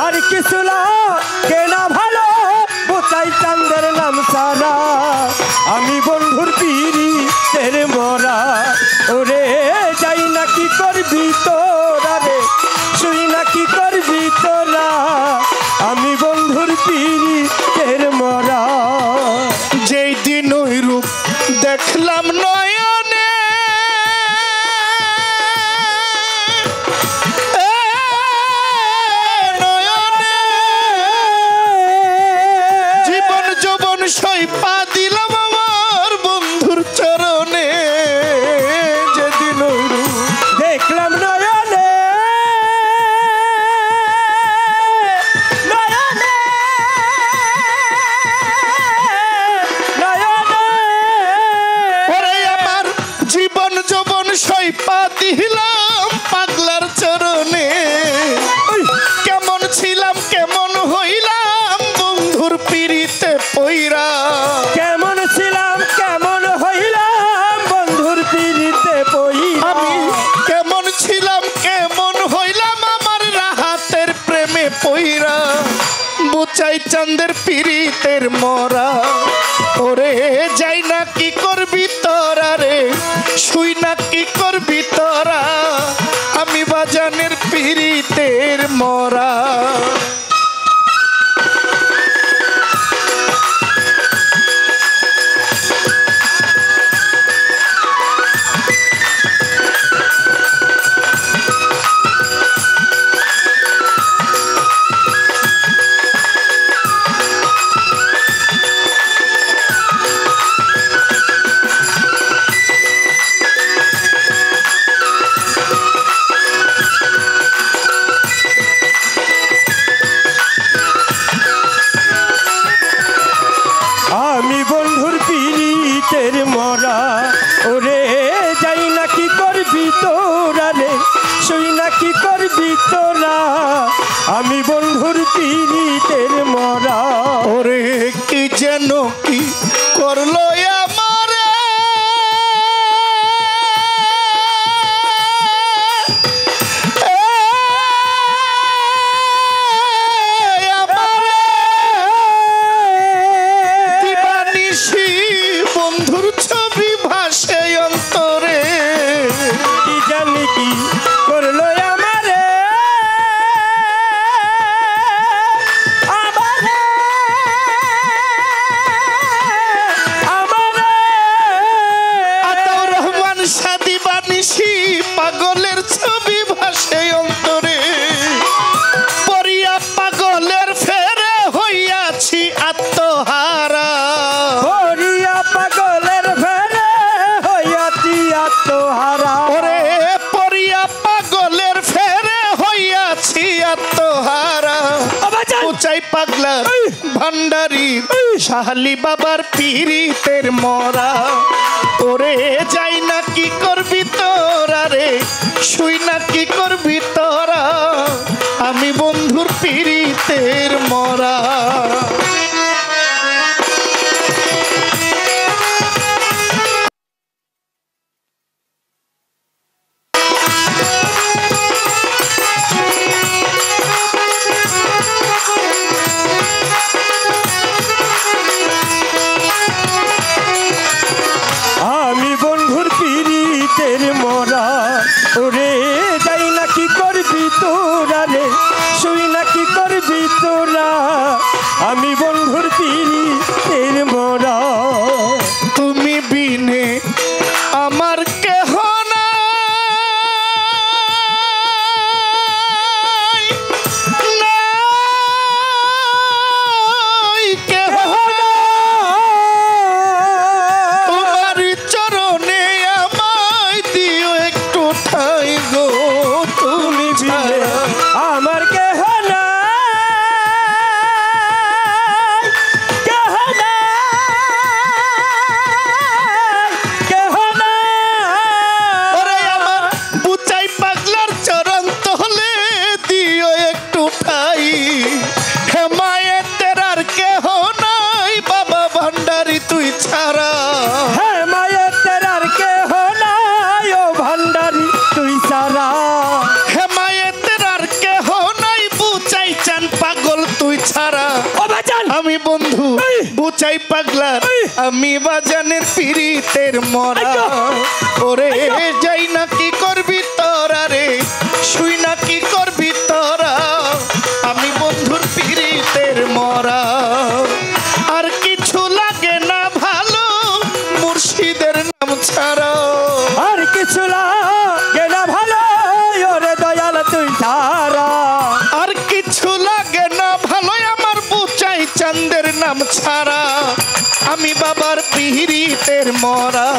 আর কিছু লাগে না ভালো বোচাই চাঁদের নাম সারা আমি বন্ধুর পীড়িতের মরা ওরে যাই না কি করবি তোরা রে শুই না কি করবি তোরা আমি বন্ধুর পীড়িতের মরা যেই দিন ওই রূপ দেখলাম নয়নে নয়নে জীবন যৌবন সইপা দিলাম আমার বন্ধুর চরণে যেদিন ওই রূপ দেখলাম নয়নে নয়নে নয়নে ওরে আমার জীবন যৌবন সইপা দিলাম পাগলার চরণে কেমন ছিলাম কেমন হইলাম বন্ধুর পীড়িতে পইরা কেমন ছিলাম কেমন হইলাম বন্ধুর পীড়িতে পইরা আমি কেমন ছিলাম কেমন হইলাম আমার রাহাতের প্রেমে পইরা বুচাই চাঁদের পীড়িতের মরা ওরে যাই না কি করবি তোরা রে শুই না কি করবি তোরা আমি বাজানের পীড়িতের মরা আমি বন্ধুর পীড়িতের মরা ওরে যাই না কি করবি তোরা রে শুই না কি করবি তোরা আমি বন্ধুর পীড়িতের মরা ওরে কেন কি করলো আমারে দিবানিশি বন্ধুর ছবি ভাসে অন্তরে কি জানি কি করলো আমারে আমারে আমারে আতাউর রহমান শাহ দিবানিশি পাগলের ছবি ভাসে অন্তরে পরিয়া পাগলের ফেরে হইয়াছি আত্মহারা হরিয়া পাগলের ফেরে হইয়াছি আত্মহারা ওরে পরিয়া পাগলের ফেরে হইয়াছি আত্মহারা উচাই পাগলা ভান্ডারি শাহালি বাবার পীরিতের মরা ওরে যাই না কি করবি তোরা রে শুই না কি করবি তোরা আমি বন্ধুর পীরিতের মরা আমি বন্ধুর পীরিতের মরা ওরে যাই না কি করবি তোরা রে শুই না কি করবি তোরা আমি বন্ধুর পীরিতের মরা তুমি বিনে আমার কেহ নাই, নাই কেহ নাই। তোমার চরণে আমায় দিও একটু ঠাই গো তুমি বিনে ছাড়া আমার কেহ নাই, কেহ নাই, কেহ নাই। ওরে আমার বুচাই পাগলার চরণ তলে দিও একটু ঠাই হেমায়েতের আর কেহ নাই বাবা ভান্ডারি তুই ছাড়া হে মায়ের তেরার কেহ নাই ও ভান্ডারি তুই সারা হেমায়েতের আর কেহ নাই বুচাই চান পাগল তুই ছাড়া ও বাজান আমি বন্ধু বুচাই পাগলার আমি বাজানের পীরিতের মরা ওরে যাই না কি করবি তোরা রে শুই না কি করবি তোরা আমি বন্ধুর পীরিতের মরা আর কিছু লাগে না ভালো মুর্শিদের নাম ছাড়া আর কিছু লাগে না ভালো ওরে দয়াল তুই সারা আর কিছু লাগে না ভালো আমার বুচাই চাঁদের নাম ছাড়া আমি বাবার পীরিতের মরা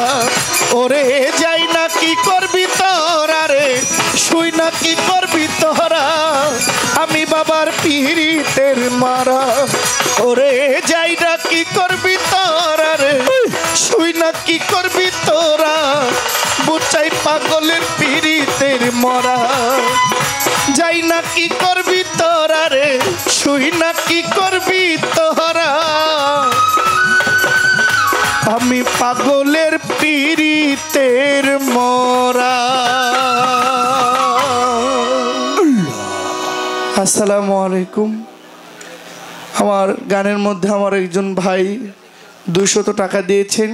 ওরে যাই না কি করবি তোরা রে শুই না কি করবি তোরা আমি বাবার পীরিতের মরা ওরে যাই না কি করবি তোরা রে শুই না কি করবি তোরা বুচাই পাগলের পীরিতের মরা যাই না কি করবি তোরা রে শুই না কি করবি তোরা আমি পাগলের পীরিতের মরা আসসালামু আলাইকুম আমার গানের মধ্যে আমার একজন ভাই 200 টাকা দিয়েছেন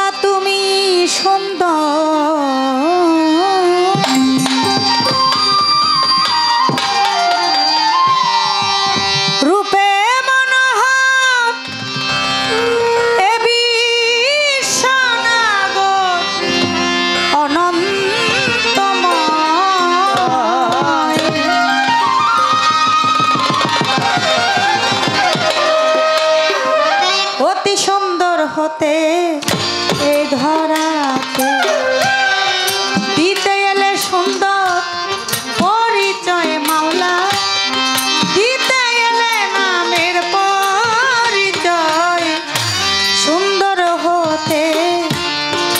মাওলা তুমি সুন্দর রূপে মনোহর এ বিশ্বনাগর অনন্তময় অতি সুন্দর হতে এই ধরাতে দিতে এলে সুন্দর পরিচয় মাওলা দিতে এলে নামের পরিচয় সুন্দর হতে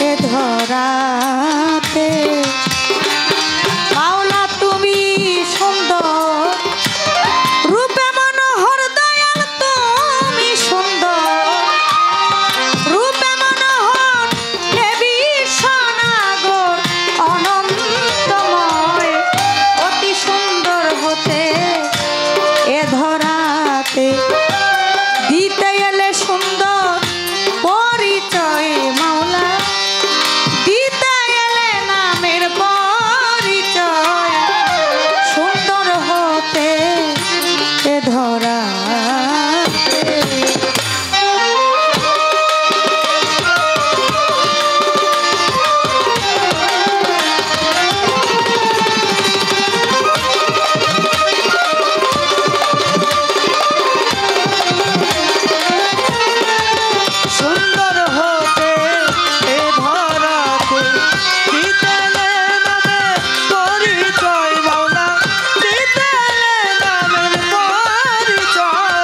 এ ধরাতে মাওলা তুমি সুন্দর রূপে মনোহর দয়াল তুমি সুন্দর রূপে মনোহর হে বিশ্বনাগর অনন্তময় অতি সুন্দর হতে এ ধরাতে দিতে এলে সুন্দর পরিচয় মাওলা দিতে এলে নামের পরিচয় সুন্দর হতে এ ধরাতে সুন্দর হতে এ ধরাতে দিতেলে নামের পরিচয় মাওলা দিতেলে নামের পরিচয়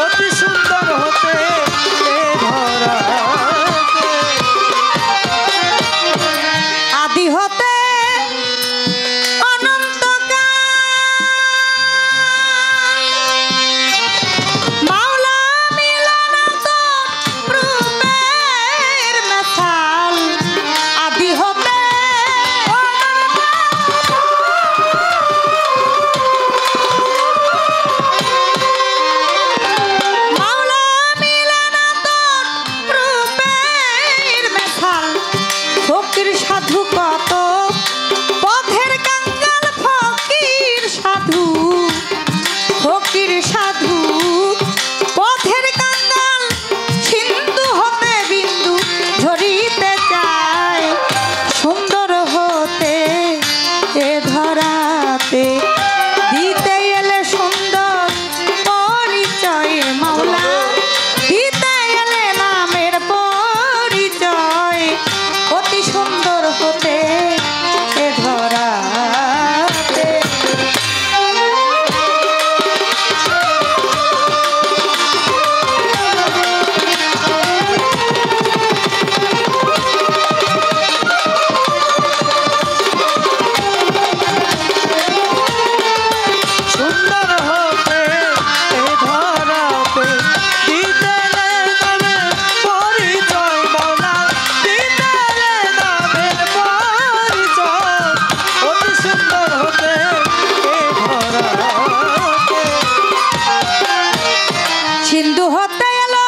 অতি সুন্দর হতে এ ধরাতে আদি হতে অনন্তকাল মাওলা মিলনান্তর রূপের মেছাল আদি হতে মাওলা মিলনান্তর রূপের মেছাল ফকির সাধু কত পথের কাঙ্গাল ফকির সাধু পথের কাঙ্গাল সিন্ধু হতে বিন্দু ঝরিতে চায় সুন্দর হতে এ ধরাতে দিতে এলে সুন্দর পরিচয় মাওলা দিতে এলে নামের পরিচয় অতি সুন্দর হতে এ ধরাতে সুন্দর হতে এ ধরাতে দিতেলে নামের পরিচয় মাওলা দিতেলে নামের পরিচয় অতি সুন্দর হতে এ ধরাতে সিন্ধু হতে এলো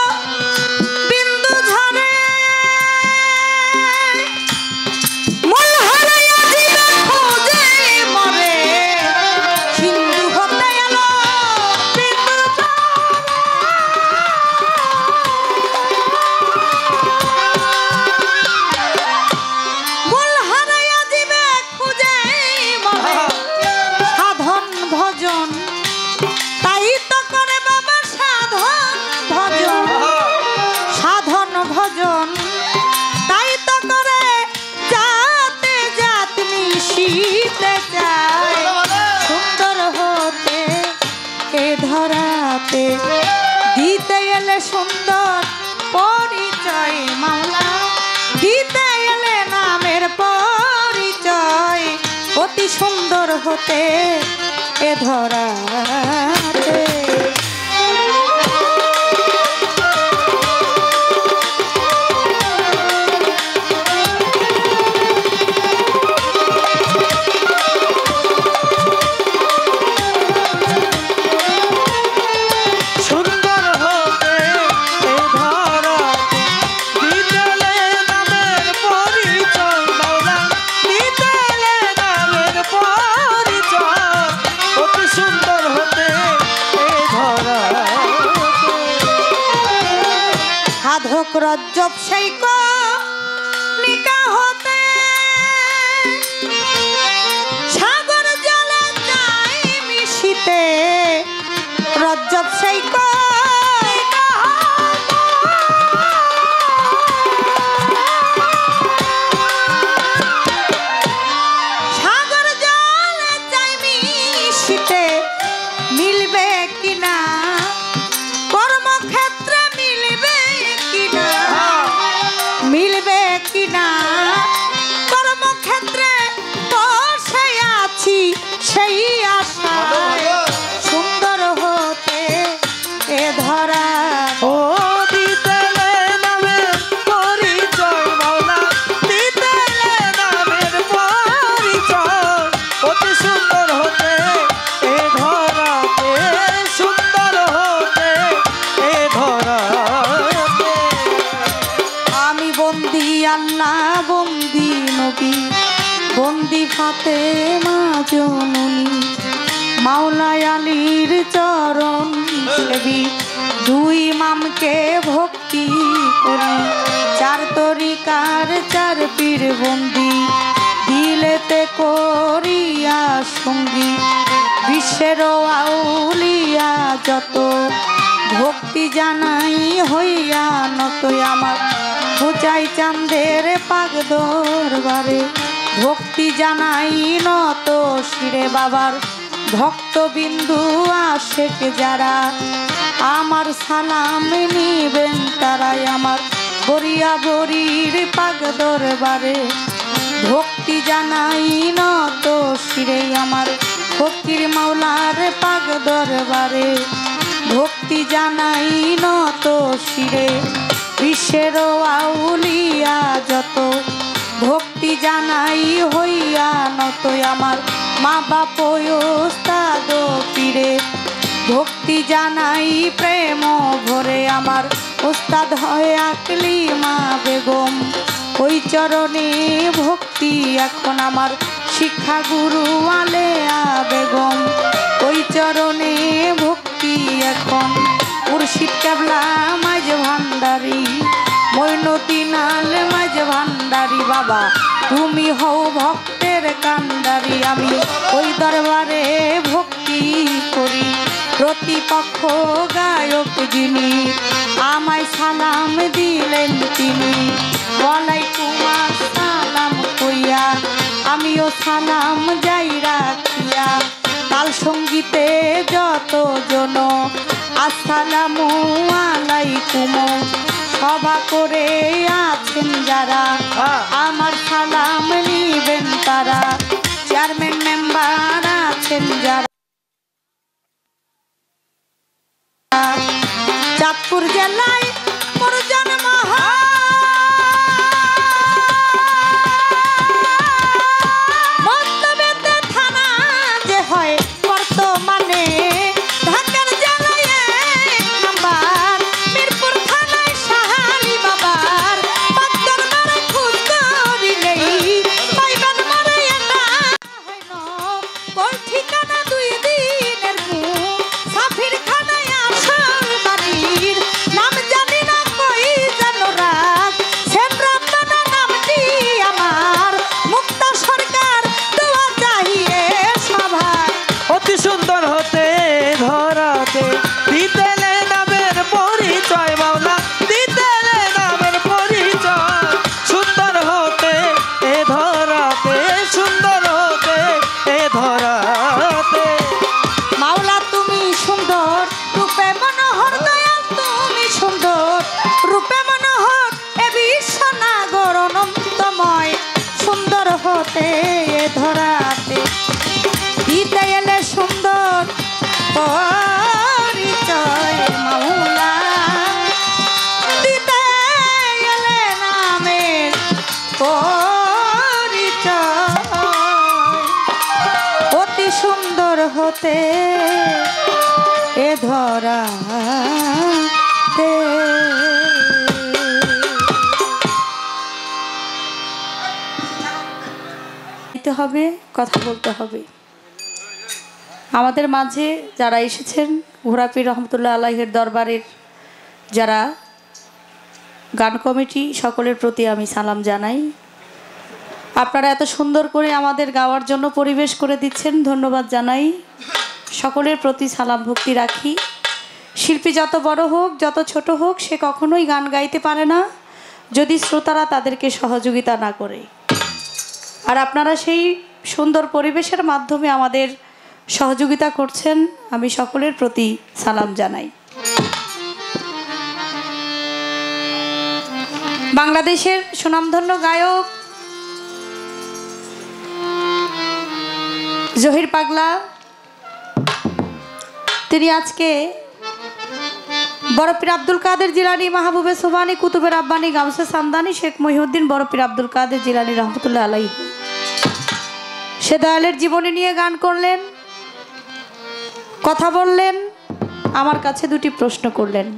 বিন্দু ঝরে মূল হারাইয়া জীবে খোঁজে মরে সিন্ধু হতে এলো বিন্দু মূল হারাইয়া জীবে খুঁজে মরে সাধন ভজন তাই তো করে বাবা সাধন ভজন তাই তো করে যাতে জাত মিশিতে চায় সুন্দর হতে এ ধরাতে দিতে এলে সুন্দর পরিচয় মাওলা দিতে এলে নামের পরিচয় অতি সুন্দর হতে এ ধরাতে সুন্দর হতে এ ধরাতে দিতেলে রজ্জব শাইক নিকা হতে সাগর জলে যাই মিশিতে রজ্জব শাইক সাগর জলে যাই মিশিতে মিলবে কিনা কর্মক্ষেত্রে মিলবে কিনা মিলবে কিনা কর্মক্ষেত্রে বসে আছি সেই আশায় সুন্দর হতে এ ধরা ও দিতেলে নামের পরিচয় মাওলা দিতেলে নামের পরিচয় অতি সুন্দর হতে এ ধরাতে সুন্দর হতে এ ধরাতে আমি বন্দি আল্লাহ বন্দি নবী বন্দি ফাতেমা জননী মাওলা আলীর চরণ সেবী দুই ইমামকে ভক্তি করি চার তরিকার চার পীর বন্দি দিলেতে করিয়া সঙ্গী বিশ্বের আউলিয়া যত ভক্তি জানাই হইয়া নতই আমার পূজাই চাঁদের পাক দরবারে ভক্তি জানাই নত শিরে বাবার ভক্তবিন্দু আশেক যারা আমার সালাম নিবেন তারাই আমার বরিয়া বরির পাক দরবারে ভক্তি জানাই নত শিরে আমার ফকির মাওলার পাক দরবারে ভক্তি জানাই নত শিরে বিশ্বের আউলিয়া যত ভক্তি জানাই হইয়া নত আমার মা বাপ ওস্তাদ পীরে ভক্তি জানাই প্রেম ভরে আমার ওস্তাদ হয় আকলি মা বেগম ওই চরণে ভক্তি এখন আমার শিক্ষা গুরু আলেয়া বেগম ওই চরণে ভক্তি এখন মুর্শিদ কেবলা মাঝ ভান্ডারি মৈনতিনাল মাঝ ভান্ডারি বাবা তুমি হও ভক্তের কান্ডারি আমি ওই দরবারে ভক্তি করি প্রতিপক্ষ গায়ক যিনি আমায় সালাম দিলেন তিনি ওয়ালাইকুম আসসালাম কইয়া আমিও সালাম যাই রাখিয়া তাল সঙ্গীতে যত জন আসসালামু আলাইকুম সভা করে আছেন যারা আমার সালাম নিবেন তারা চেয়ারম্যান মেম্বার আছেন যারা চাঁদপুর জেলায় মোর জন্ম মতলবেতে থানা যে হয় বর্তমানে ঢাকার জেলায় এক নাম্বার মিরপুর থানায় শাহালি বাবার পাত্তর মারে খুঁজ করিলেই পাইবেন মারে এটা হইল কোন ঠিকানা দুই দিনের সাফির খানায় আসল বাড়ির নাম জানি না কই জানো রাত সেন্দ্রাতনা নামটি আমার মুক্তা সরকার দোয়া চাহিয়ে সভায় অতি সুন্দর হতে ধরাতে দিতেলে নামের পরিচয় মাওলা দিতেলে নামের পরিচয় সুন্দর হতে এ ধরাতে সুন্দর হতে এ ধরাতে মাওলা তুমি সুন্দর রূপে মনোহর দয়াল তুমি সুন্দর রূপে মনোহর এ বিশ্বনাগর অনন্তময় সুন্দর হতে এ ধরাতে দিতে এলে সুন্দর পরিচয় মাওলা দিতে এলে নামের পরিচয় অতি সুন্দর হতে এ ধরাতে হবে কথা বলতে হবে আমাদের মাঝে যারা এসেছেন ঘোড়াপীর রহমতুল্লাহ আলাইহির দরবারের যারা গান কমিটি সকলের প্রতি আমি সালাম জানাই। আপনারা এত সুন্দর করে আমাদের গাওয়ার জন্য পরিবেশ করে দিচ্ছেন, ধন্যবাদ জানাই। সকলের প্রতি সালাম ভক্তি রাখি। শিল্পী যত বড় হোক যত ছোট হোক সে কখনোই গান গাইতে পারে না যদি শ্রোতারা তাদেরকে সহযোগিতা না করে। আর আপনারা সেই সুন্দর পরিবেশের মাধ্যমে আমাদের সহযোগিতা করছেন, আমি সকলের প্রতি সালাম জানাই। বাংলাদেশের সুনামধন্য গায়ক জহির পাগলা, তিনি আজকে বড় পীর আব্দুল কাদের জিলানী, মাহবুবে সুবানী, কুতুবে রাব্বানী, গামসে সামদানি, শেখ মহিউদ্দিন বড় পীর আব্দুল কাদের জিলানী রহমতুল্লাহ আলাইহি, সে দয়ালের জীবনী নিয়ে গান করলেন, কথা বললেন, আমার কাছে দুটি প্রশ্ন করলেন।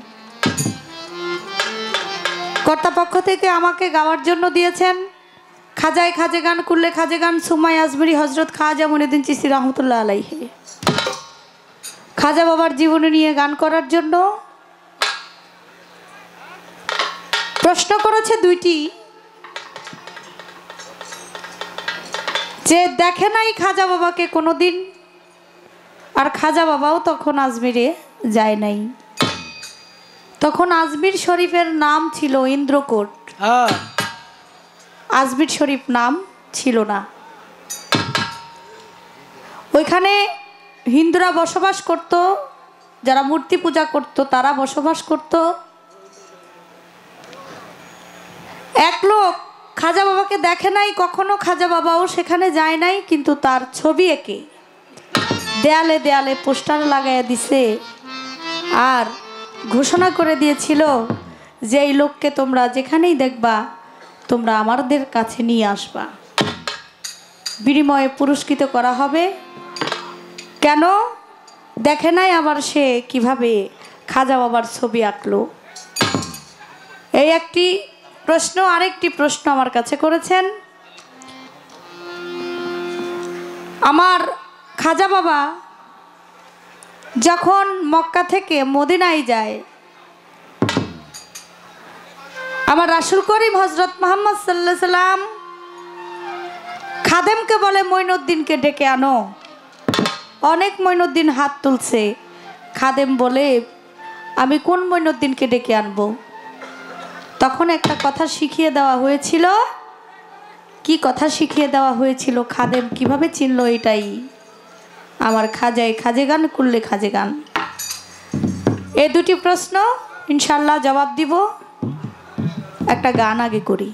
কর্তাপক্ষ থেকে আমাকে গাওয়ার জন্য দিয়েছেন খাজায় খাজে গান, কুল্লে খাজে গান, সুমাই আজমিরি, হজরত খাজা মঈনুদ্দিন চিশতি রহমতুল্লাহ আলাইহি, খাজা বাবার জীবনী নিয়ে গান করার জন্য প্রশ্ন করেছে দুইটি, যে দেখে নাই খাজা বাবাকে কোনোদিন, আর খাজা বাবাও তখন আজমিরে যায় নাই। তখন আজমির শরীফের নাম ছিল ইন্দ্রকোট, আজমির শরীফ নাম ছিল না। ওইখানে হিন্দুরা বসবাস করত, যারা মূর্তি পূজা করত তারা বসবাস করত। এক লোক খাজা বাবাকে দেখে নাই কখনো, খাজা বাবাও সেখানে যায় নাই, কিন্তু তার ছবি এঁকে দেয়ালে দেয়ালে পোস্টার লাগাইয়া দিছে আর ঘোষণা করে দিয়েছিল যে এই লোককে তোমরা যেখানেই দেখবা তোমরা আমাদের কাছে নিয়ে আসবা, বিনিময়ে পুরস্কৃত করা হবে। কেন দেখে নাই আবার সে কিভাবে খাজা বাবার ছবি আঁকলো? এই একটি প্রশ্ন। আরেকটি প্রশ্ন আমার কাছে করেছেন, আমার খাজা বাবা যখন মক্কা থেকে মদিনায় যায়, আমার রাসূল করিম হযরত মুহাম্মদ সাল্লাল্লাহু আলাইহি সাল্লাম খাদেমকে বলে মঈনুদ্দিনকে ডেকে আনো। অনেক মঈনুদ্দিন হাত তুলছে, খাদেম বলে আমি কোন মঈনুদ্দিনকে ডেকে আনবো? তখন একটা কথা শিখিয়ে দেওয়া হয়েছিল। কি কথা শিখিয়ে দেওয়া হয়েছিল? খাদেম কিভাবে চিনল এটাই আমার খাজায় খাজে গান, কুল্লে খাজে গান। এই দুটি প্রশ্ন ইনশাল্লাহ জবাব দিব। একটা গান আগে করি।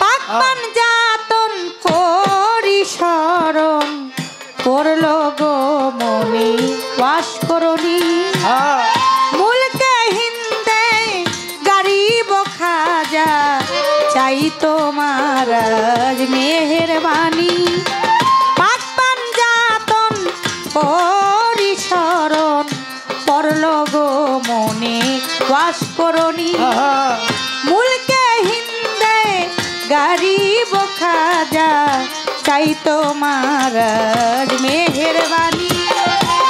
পাকপান যাতন করি শরণ করল গো মনে বাস করনি, মুলকে হিন্দে গরিব খাজা চাই তোমার মেহেরবানি। পাকপান যাতন করি শরণ করল গো মনে বাস করনি, মুলকে হিন্দে গরিব খাজা চাই তোমার মেহেরবানি।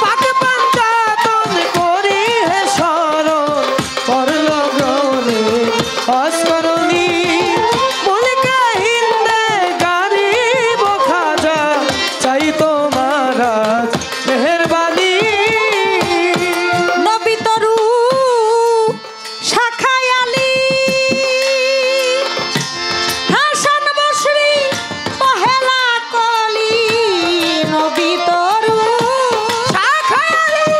পাকপান যাতন করি হে শরণ করল গরে অস্করণী, মুলকে হিন্দে গরিব খাজা চাই তোমার মেহেরবানি। নবী তরু শাখায় আলী, হাসান বসরি পহেলা কলি, নবী তরু শাখায় আলী,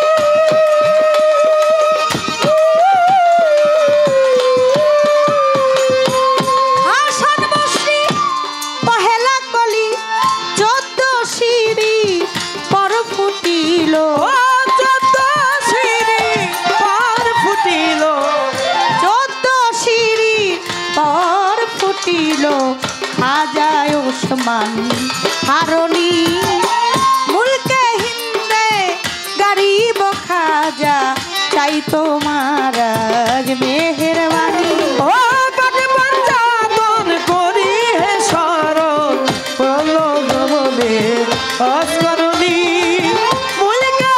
হাসান বসরি পহেলা কলি, 14 সিঁড়ি পর ফুটিল, খাজায় ওসমান হারনি, মুলকে হিন্দে গরিব খাজা চাই তোমার মেহেরবানি। ও পাকপান যাতন করি হে শরণ করল গো মনে অস্করণী, মুলকে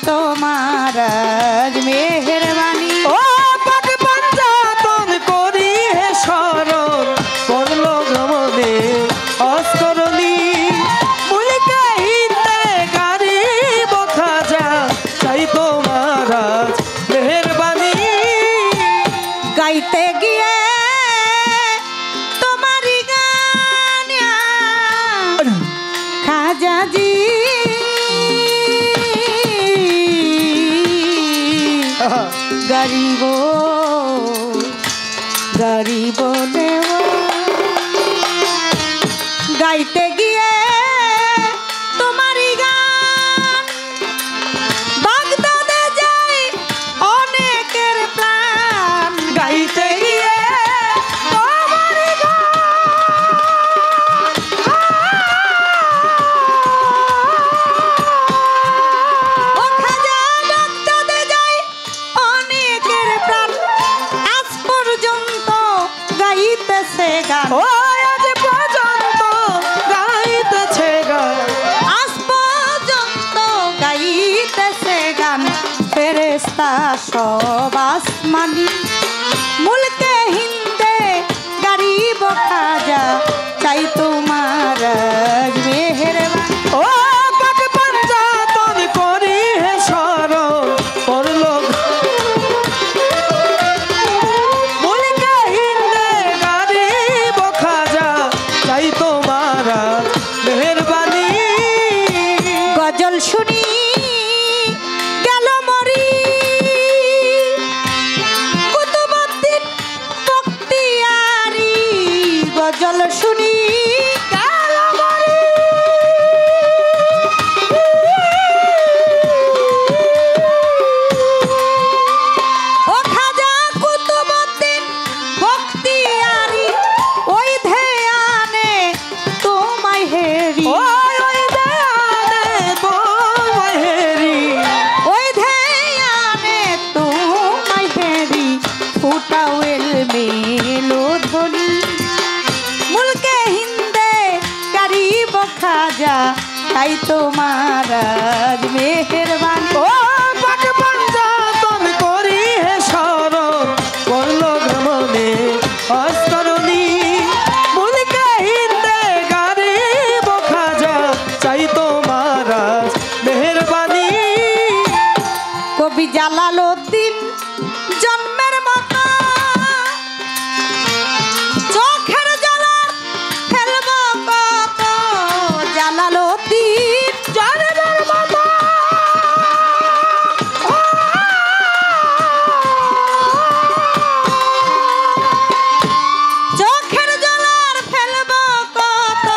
তোমার মেহেরবানি। ও পাক পঞ্জাতন করি হে শরণ করলো ভ্রমণে অস্করণী মুলকে হিন্দে গারিব খাজা চাই তোমার মেহেরবানি। গাইতে গিয়ে তোমারি গান খাজাজি গরিব গরিব দেওয়া গাইতে গিয়ে তোমারি গান বাগদাদে যাই অনেকের প্রাণ। গাইতে গিয়ে তোমারি গান ও খাজা বাগদাদে যাই অনেকের প্রাণ আজ পর্যন্ত গাইতেছে গান। ও আজ পর্যন্ত গাইতেছে গান আজ পর্যন্ত গাইতেছে গান ফেরেশতা সব আসমানি মুলকে হিন্দে গরিব খাজা চাই তোমার মেহেরবানি। ও পাক পঞ্জাতন করি হে শরণ করলো মুলকে হিন্দে গারিব খাজা চাই তোমার মেহেরবানি। গজল শুনি গেল মরি কুতুবউদ্দিন বখতিয়ারি গজল শুনি গেল মরি ও খাজা কুতুবউদ্দিন বখতিয়ারি ওই ধ্যানে তোমায় হেরি। ওই দেয়ানে তোমায় হেরি ওই ধ্যানে তোমায় হেরি ফুটাও এলমে লোধনি মুলকে হিন্দে গরিব খাজা তাই তোমার মেহেরবানি। ও পাক পঞ্জাতন করি হে শরণ করলো ভ্রমণে অস্করণী মুলকে হিন্দে গারিব খাজা চাই তোমার মেহেরবানি। কবি জালালউদ্দিন জন্মের মাতা চোখের জলার ফেলব কত জালালউদ্দিন জন্মের মাতা চোখের জলার ফেলব কত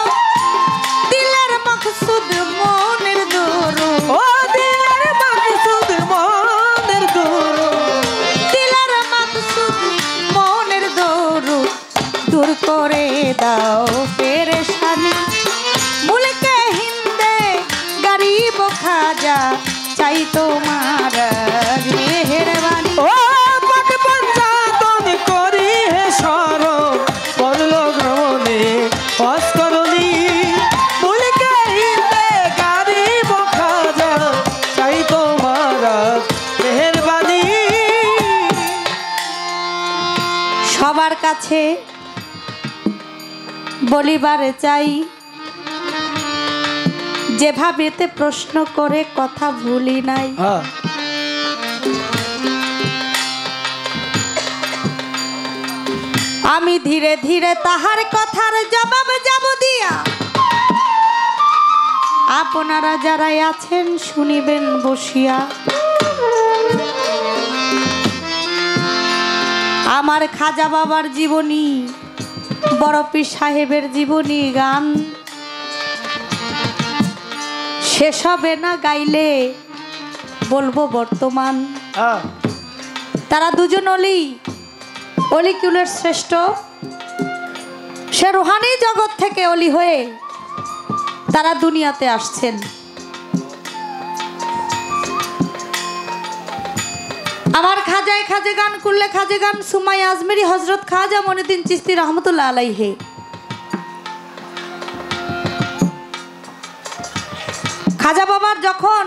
দিলের মকসুদ মনের দরু ও দিলের মাকসুদ মনের দুরু দিলের মকসুদ মনের দরু দূর করে দাও পেরেশানি মুলকে হিন্দে গরিব খাজা চাই তোমার মেহেরবানি। ও পাক পঞ্জাতন করি হে শরণ করলো ভ্রমণে অস্করণী মুলকে হিন্দে গারিব খাজা চাই তোমার মেহেরবানি। সবার কাছে বলিবারে চাই যেভাবেতে প্রশ্ন করে কথা ভুলি নাই। হ্যাঁ আমি ধীরে ধীরে তাহার কথার জবাব যাব দিয়া আপনারা যারা আছেন শুনিবেন বসিয়া। আমার খাজা বাবার জীবনী বড় পীর সাহেবের জীবনী গান শেষ হবে না গাইলে বলবো বর্তমান। হ্যাঁ তারা দুজন অলি কুলের শ্রেষ্ঠ। সে রুহানি জগৎ থেকে অলি হয়ে তারা দুনিয়াতে আসছেন। আমার খাজায় খাজে গান করলে খাজে গান সুমাই আজমেরি হজরত খাজা মনিউদ্দিন চিশতি রহমতুল্লাহ আলাইহি। খাজা বাবার যখন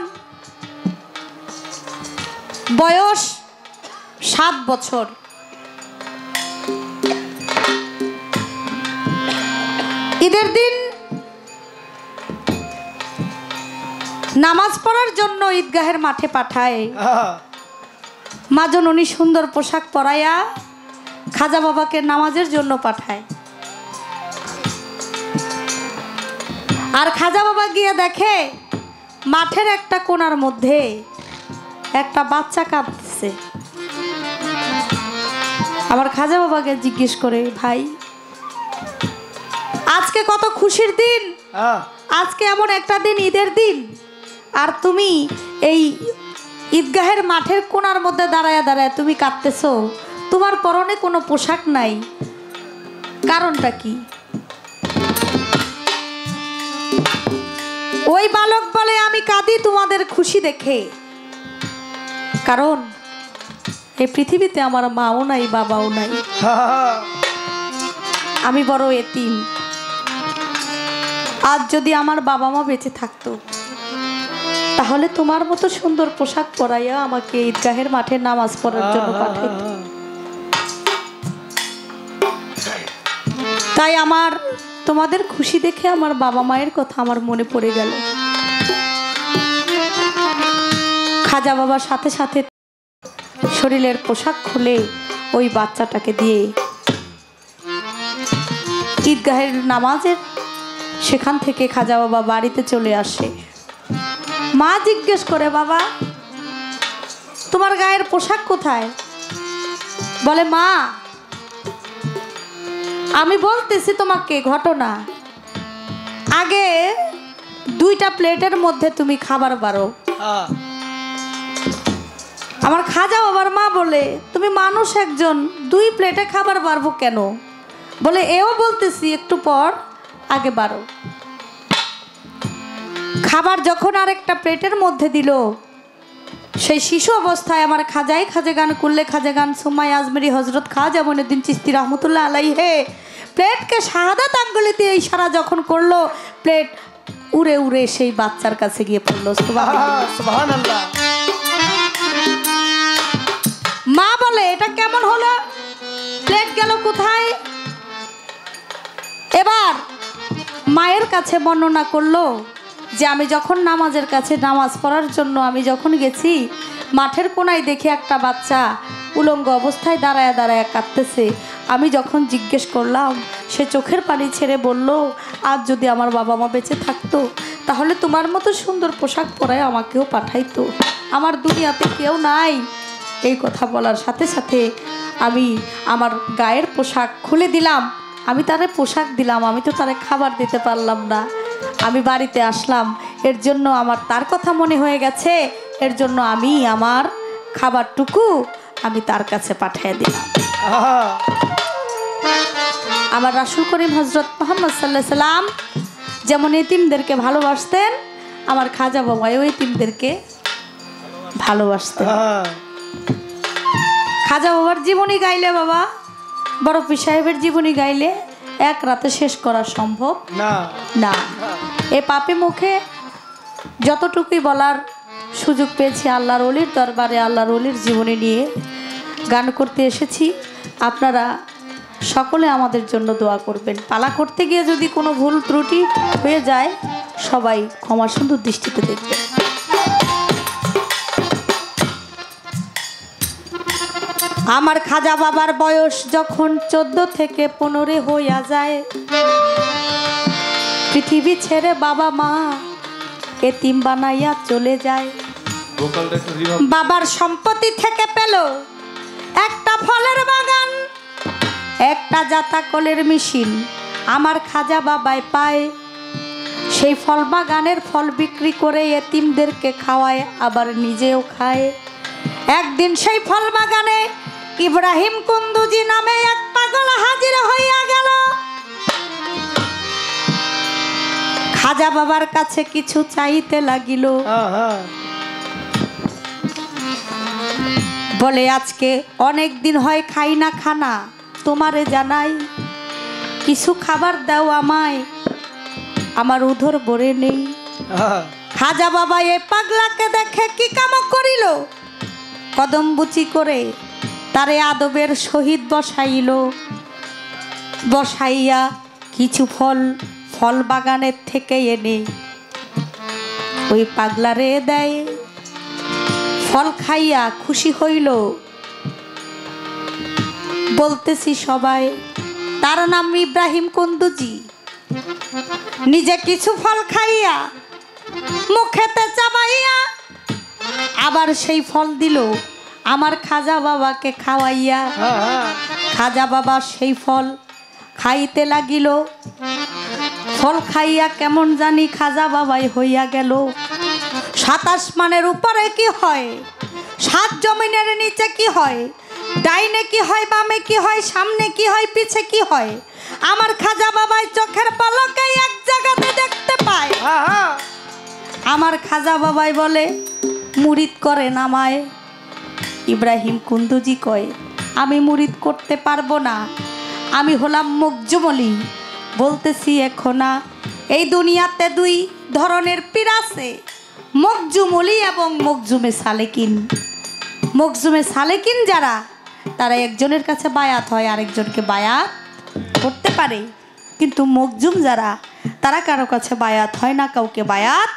বয়স 7 বছর। ঈদের দিন নামাজ পড়ার জন্য ঈদগাহের মাঠে পাঠায়। মাজননী সুন্দর পোশাক পরাইয়া খাজা বাবাকে নামাজের জন্য পাঠায়। আর খাজা বাবা গিয়ে দেখে মাঠের একটা কোণার মধ্যে একটা বাচ্চা কাঁদতেছে। আমার খাজা বাবাকে জিজ্ঞেস করে, ভাই আজকে কত খুশির দিন, আজকে এমন একটা দিন, ঈদের দিন, আর তুমি এই ঈদগাহের মাঠের কোণার মধ্যে দাঁড়ায় দাঁড়ায় তুমি কাঁদতেছো, তোমার পরনে কোনো পোশাক নাই, কারণটা কি? ওই বালক বলে, আমি কাঁদি তোমাদের খুশি দেখে, কারণ এই পৃথিবীতে আমার মাও নাই, বাবাও নাই, আমি বড় এতিম। আজ যদি আমার বাবা মা বেঁচে থাকতো তাহলে তোমার মতো সুন্দর পোশাক পরাইয়া আমাকে ঈদগাহের মাঠে নামাজ পড়ার জন্য পাঠাইত। তাই আমার তোমাদের খুশি দেখে আমার বাবা মায়ের কথা আমার মনে পড়ে গেল। খাজা বাবার সাথে সাথে শরীরের পোশাক খুলে ওই বাচ্চাটাকে দিয়ে ঈদগাহের নামাজের সেখান থেকে খাজা বাবা বাড়িতে চলে আসে। মা জিজ্ঞেস করে, বাবা তোমার গায়ের পোশাক কোথায়? বলে, মা আমি বলতেছি তোমাকে ঘটনা, আগে 2টা প্লেটের মধ্যে তুমি খাবার বারো। আমার খাজা বাবার মা বলে, তুমি মানুষ একজন, 2 প্লেটে খাবার বারবো কেন? বলে, এও বলতেছি একটু পর, আগে বারো। খাবার যখন আরেকটা প্লেটের মধ্যে দিল, সেই শিশু অবস্থায় আমার খাজাই খাজে গান করলে খাজে গান সুমাই আজমেরি হজরত খাজা মঈনুদ্দিন চিশতি রহমতুল্লাহ আলাইহে প্লেটকে শাহাদাত আঙ্গুলি দিয়ে ইশারা যখন করলো, প্লেট উড়ে উড়ে সেই বাচ্চার কাছে গিয়ে পড়লো। সুবহানাল্লাহ। মা বলে, এটা কেমন হলো? প্লেট গেল কোথায়? এবার মায়ের কাছে বর্ণনা করলো যে আমি যখন নামাজের কাছে নামাজ পড়ার জন্য আমি যখন গেছি, মাঠের কোণায় দেখে একটা বাচ্চা উলঙ্গ অবস্থায় দাঁড়ায় দাঁড়ায় কাঁদতেছে। আমি যখন জিজ্ঞেস করলাম, সে চোখের পানি ছেড়ে বলল, আজ যদি আমার বাবা মা বেঁচে থাকতো তাহলে তোমার মতো সুন্দর পোশাক পরায় আমাকেও পাঠাইতো, আমার দুনিয়াতে কেউ নাই। এই কথা বলার সাথে সাথে আমি আমার গায়ের পোশাক খুলে দিলাম, আমি তারে পোশাক দিলাম, আমি তো তারে খাবার দিতে পারলাম না। আমি বাড়িতে আসলাম, এর জন্য আমার তার কথা মনে হয়ে গেছে, এর জন্য আমি আমার খাবারটুকু আমি তার কাছে পাঠিয়ে দিলাম। আমার রাসূল করিম হযরত মুহাম্মদ সাল্লাল্লাহু আলাইহি সাল্লাম যেমন এতিমদেরকে ভালোবাসতেন, আমার খাজা বাবাও এতিমদেরকে ভালোবাসতেন। খাজা বাবার জীবনী গাইলে, বাবা বড় পীর সাহেবের জীবনী গাইলে এক রাতে শেষ করা সম্ভব না। এ পাপে মুখে যতটুকুই বলার সুযোগ পেয়েছি আল্লাহর ওলির দরবারে, আল্লাহর ওলির জীবনী নিয়ে গান করতে এসেছি। আপনারা সকলে আমাদের জন্য দোয়া করবেন। পালা করতে গিয়ে যদি কোনো ভুল ত্রুটি হয়ে যায়, সবাই ক্ষমা সুন্দর দৃষ্টিতে দেখবেন। আমার খাজা বাবার বয়স যখন 14 থেকে 15 হইয়া যায়, পৃথিবী ছেড়ে বাবা মা এতিম বানাইয়া চলে যায়। বাবার সম্পত্তি থেকে পেল একটা ফলের বাগান, একটা জাতাকলের মেশিন আমার খাজা বাবাই পায়। সেই ফল বাগানের ফল বিক্রি করে এতিমদেরকে খাওয়ায়, আবার নিজেও খায়। একদিন সেই ফল বাগানে ইব্রাহিম কুন্দুজি নামে এক পাগল হাজির হইয়া গেল। খাজা বাবার কাছে কিছু চাইতে লাগিল। বলে, আজকে অনেক দিন হয় খাই না খানা, তোমারে জানাই, কিছু খাবার দাও আমায়, আমার উধর ভরে নেই। খাজা বাবা এ পাগলাকে দেখে কি কাম করিল, কদম বুচি করে তারে আদবের সহিত বসাইল। বসাইয়া কিছু ফল বাগানের থেকে এনে ওই পাগলারে দেয়। ফল খাইয়া খুশি হইল। বলতেছি সবাই, তার নাম ইব্রাহিম কুন্দুজি। নিজে কিছু ফল খাইয়া মুখেতে চাবাইয়া আবার সেই ফল দিল আমার খাজা বাবাকে খাওয়াইয়া। খাজা বাবা সেই ফল খাইতে লাগিল। ফল খাইয়া কেমন জানি খাজা বাবাই হইয়া গেল। 27 আসমানের উপরে কি হয়, 7 জমিনের নিচে কি হয়, ডাইনে কি হয়, বামে কি হয়, সামনে কি হয়, পিছে কি হয়, আমার খাজা বাবাই চোখের পলকে এক জায়গাতে দেখতে পায়। আমার খাজা বাবাই বলে, মুরিদ করে নামায়। ইব্রাহিম কুন্দুজি কয়, আমি মুরিদ করতে পারবো না, আমি হলাম মকজুমলি। বলতেছি এখন না, এই দুনিয়াতে 2 ধরনের পীর আছে, মকজুমলি এবং মকজুমে সালেকিন। মকজুমে সালেকিন যারা, তারা একজনের কাছে বায়াত হয়, আরেকজনকে বায়াত করতে পারে। কিন্তু মকজুম যারা, তারা কারো কাছে বায়াত হয় না, কাউকে বায়াত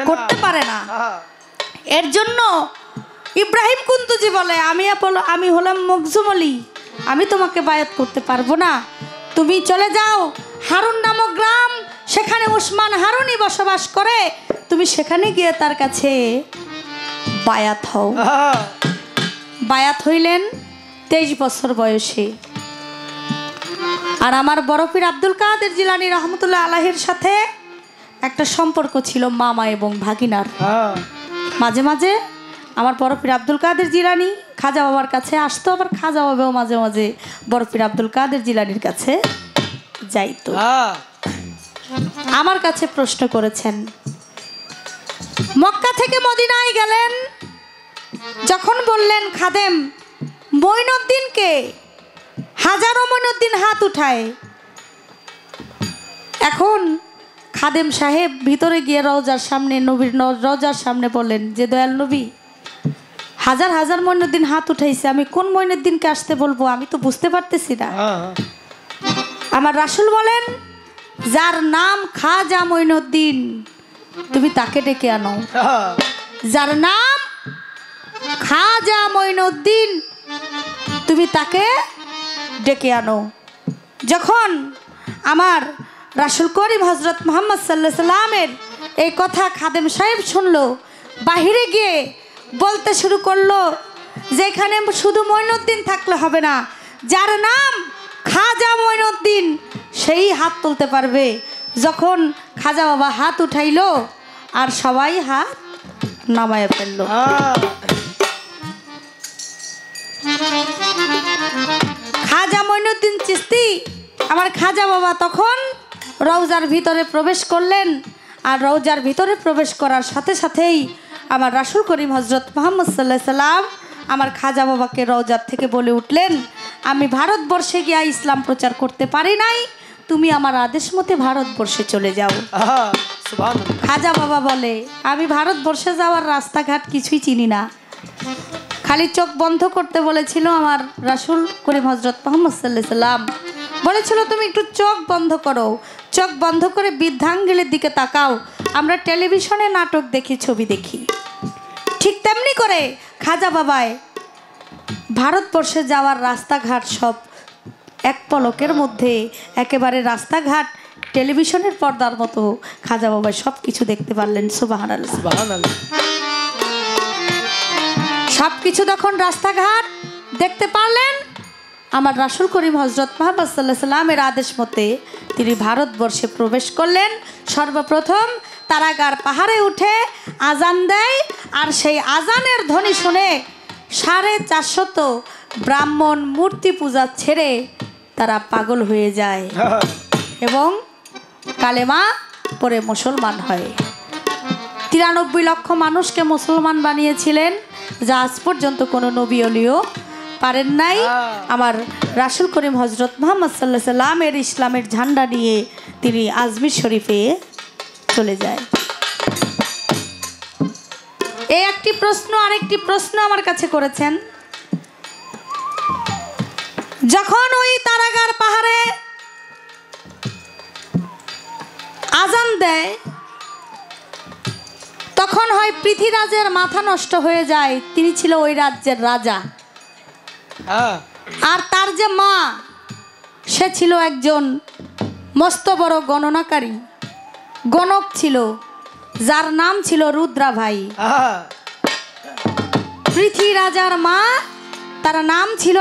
করতে পারে না। এর জন্য ইব্রাহিম কুন্দুজি বলে, আমি হলাম মকজুমলি, আমি তোমাকে বায়াত করতে পারবো না। তুমি চলে যাও হারুন নামক গ্রাম, সেখানে উসমান হারুনি বসবাস করে, তুমি সেখানে গিয়ে তার কাছে বায়াত হও। বায়াত হইলেন 23 বছর বয়সে। আর আমার বড় পীর আব্দুল কাদের জিলানী রহমতুল্লাহ আলাইহির সাথে একটা সম্পর্ক ছিল মামা এবং ভাগিনার। মাঝে মাঝে আমার বড় পীর আব্দুল কাদের জিলানী খাজা বাবার কাছে আসতো, আবার খাজা বাবাও মাঝে মাঝে বড় পীর আব্দুল কাদের জিলানীর কাছে যাইতো। আমার কাছে প্রশ্ন করেছেন, মক্কা থেকে মদিনায় গেলেন, যখন বললেন খাদেম মঈনুদ্দিনকে, হাজারো মঈনুদ্দিন হাত উঠায়। এখন খাদেম সাহেব ভিতরে গিয়ে রওজার সামনে, নবীর রওজার সামনে বললেন যে, দয়াল নবী, হাজার হাজার মঈনুদ্দিন হাত উঠাইছে, আমি কোন মঈনুদ্দিনকে আসতে বলবো, আমি তো বুঝতে পারতেছি না। আমার রাসূল বলেন, যার নাম খাজা মঈনুদ্দিন, তুমি তাকে ডেকে আনো। যার নাম খাজা মঈনুদ্দিন, তুমি তাকে ডেকে আনো। যখন আমার রাসূল করিম হযরত মুহাম্মদ সাল্লাল্লাহু আলাইহি সাল্লামের এই কথা খাদেম সাহেব শুনলো, বাহিরে গিয়ে বলতে শুরু করলো যে এখানে শুধু মঈনুদ্দিন থাকলে হবে না, যার নাম খাজা মঈনুদ্দিন সেই হাত তুলতে পারবে। যখন খাজা বাবা হাত উঠাইলো আর সবাই হাত নামায় ফেললো। খাজা মঈনুদ্দিন চিশতি, আমার খাজা বাবা তখন রওজার ভিতরে প্রবেশ করলেন। আর রওজার ভিতরে প্রবেশ করার সাথে সাথেই আমার রাসূল করিম হযরত মুহাম্মদ সাল্লাল্লাহু আলাইহি সাল্লাম আমার খাজা বাবাকে রওজার থেকে বলে উঠলেন, আমি ভারতবর্ষে গিয়ে ইসলাম প্রচার করতে পারি নাই, তুমি আমার আদেশ মতে ভারতবর্ষে চলে যাও। খাজা বাবা বলে, আমি ভারতবর্ষে যাওয়ার রাস্তাঘাট কিছুই চিনি না, খালি চোখ বন্ধ করতে বলেছিল আমার রাসূল করিম হযরত মুহাম্মদ সাল্লাল্লাহু আলাইহি সাল্লাম। বলেছিল তুমি একটু চোখ বন্ধ করো, চোখ বন্ধ করে বৃদ্ধাঙ্গুলের দিকে তাকাও, আমরা টেলিভিশনে নাটক দেখি, ছবি দেখি। ঠিক তেমনি করে খাজা বাবায় ভারতবর্ষে যাওয়ার রাস্তাঘাট সব এক পলকের মধ্যে, একেবারে রাস্তাঘাট টেলিভিশনের পর্দার মতো খাজা বাবায় সব কিছু দেখতে পারলেন। সুবহানাল্লাহ, সুবহানাল্লাহ। সব কিছু যখন রাস্তাঘাট দেখতে পারলেন, আমার রাসূল করিম হযরত মুহাম্মদ সাল্লাল্লাহু আলাইহি সাল্লামের আদেশ মতে তিনি ভারতবর্ষে প্রবেশ করলেন। সর্বপ্রথম তারাগার পাহাড়ে উঠে আজান দেয়, আর সেই আজানের ধ্বনি শুনে 450 ব্রাহ্মণ মূর্তি পূজা ছেড়ে তারা পাগল হয়ে যায় এবং কালেমা পড়ে মুসলমান হয়। 93 লক্ষ মানুষকে মুসলমান বানিয়েছিলেন, যা আজ পর্যন্ত কোনো নবী ওলিও পারেন নাই। আমার রাসূল করিম হযরত মুহাম্মদ সাল্লাল্লাহু আলাইহি সাল্লামের ইসলামের ঝান্ডা নিয়ে তিনি আজমির শরীফে চলে যায়। এই একটি প্রশ্ন, আরেকটি প্রশ্ন আমার কাছে করেছেন। যখন ওই তারাগার পাহাড়ে আজান দেয় তখন হয় পৃথ্বীরাজের মাথা নষ্ট হয়ে যায়, তিনি ছিল ওই রাজ্যের রাজা। আর তার যে মা, সে ছিল একজন মস্ত বড় গণনাকারী, গণক ছিল, যার নাম ছিল রুদ্রা ভাই। পৃথ্বীরাজার মা, তার নাম ছিল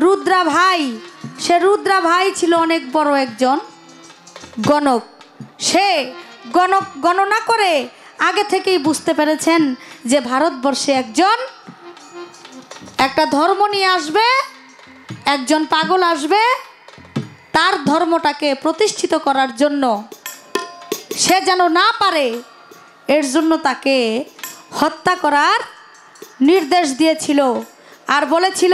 রুদ্রা ভাই। সে রুদ্রা ভাই ছিল অনেক বড় একজন গণক। সে গণনা করে আগে থেকেই বুঝতে পেরেছেন যে ভারতবর্ষে একটা ধর্ম নিয়ে আসবে, একজন পাগল আসবে, তার ধর্মটাকে প্রতিষ্ঠিত করার জন্য সে যেন না পারে, এর জন্য তাকে হত্যা করার নির্দেশ দিয়েছিল। আর বলেছিল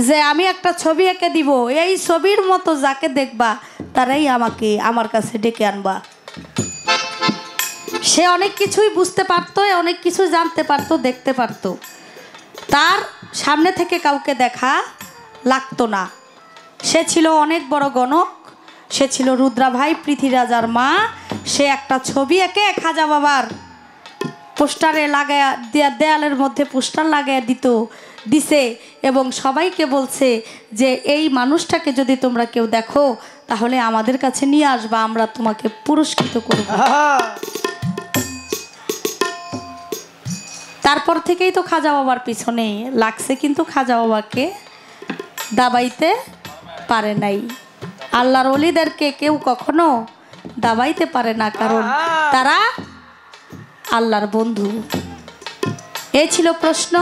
যে আমি একটা ছবি এঁকে দিব, এই ছবির মতো যাকে দেখবা তারাই আমার কাছে ডেকে আনবা। সে অনেক কিছুই বুঝতে পারতো, অনেক কিছু জানতে পারতো, দেখতে পারতো। তার সামনে থেকে কাউকে দেখা লাগতো না। সে ছিল অনেক বড় গণক, সে ছিল রুদ্রা ভাই, পৃথ্বীরাজার মা। সে একটা ছবি এঁকে খাজা বাবার পোস্টারে লাগায়া দেয়ালের মধ্যে পোস্টার লাগায়া দিছে এবং সবাইকে বলছে যে এই মানুষটাকে যদি তোমরা কেউ দেখো তাহলে আমাদের কাছে নিয়ে আসবা, আমরা তোমাকে পুরস্কৃত করব। তারপর থেকেই তো খাজা বাবার পিছনে লাগছে, কিন্তু খাজা বাবাকে দাবাইতে পারে নাই। আল্লাহর ওলিদেরকে কেউ কখনো দাবাইতে পারে না, কারণ তারা আল্লাহর বন্ধু। এ ছিল প্রশ্ন।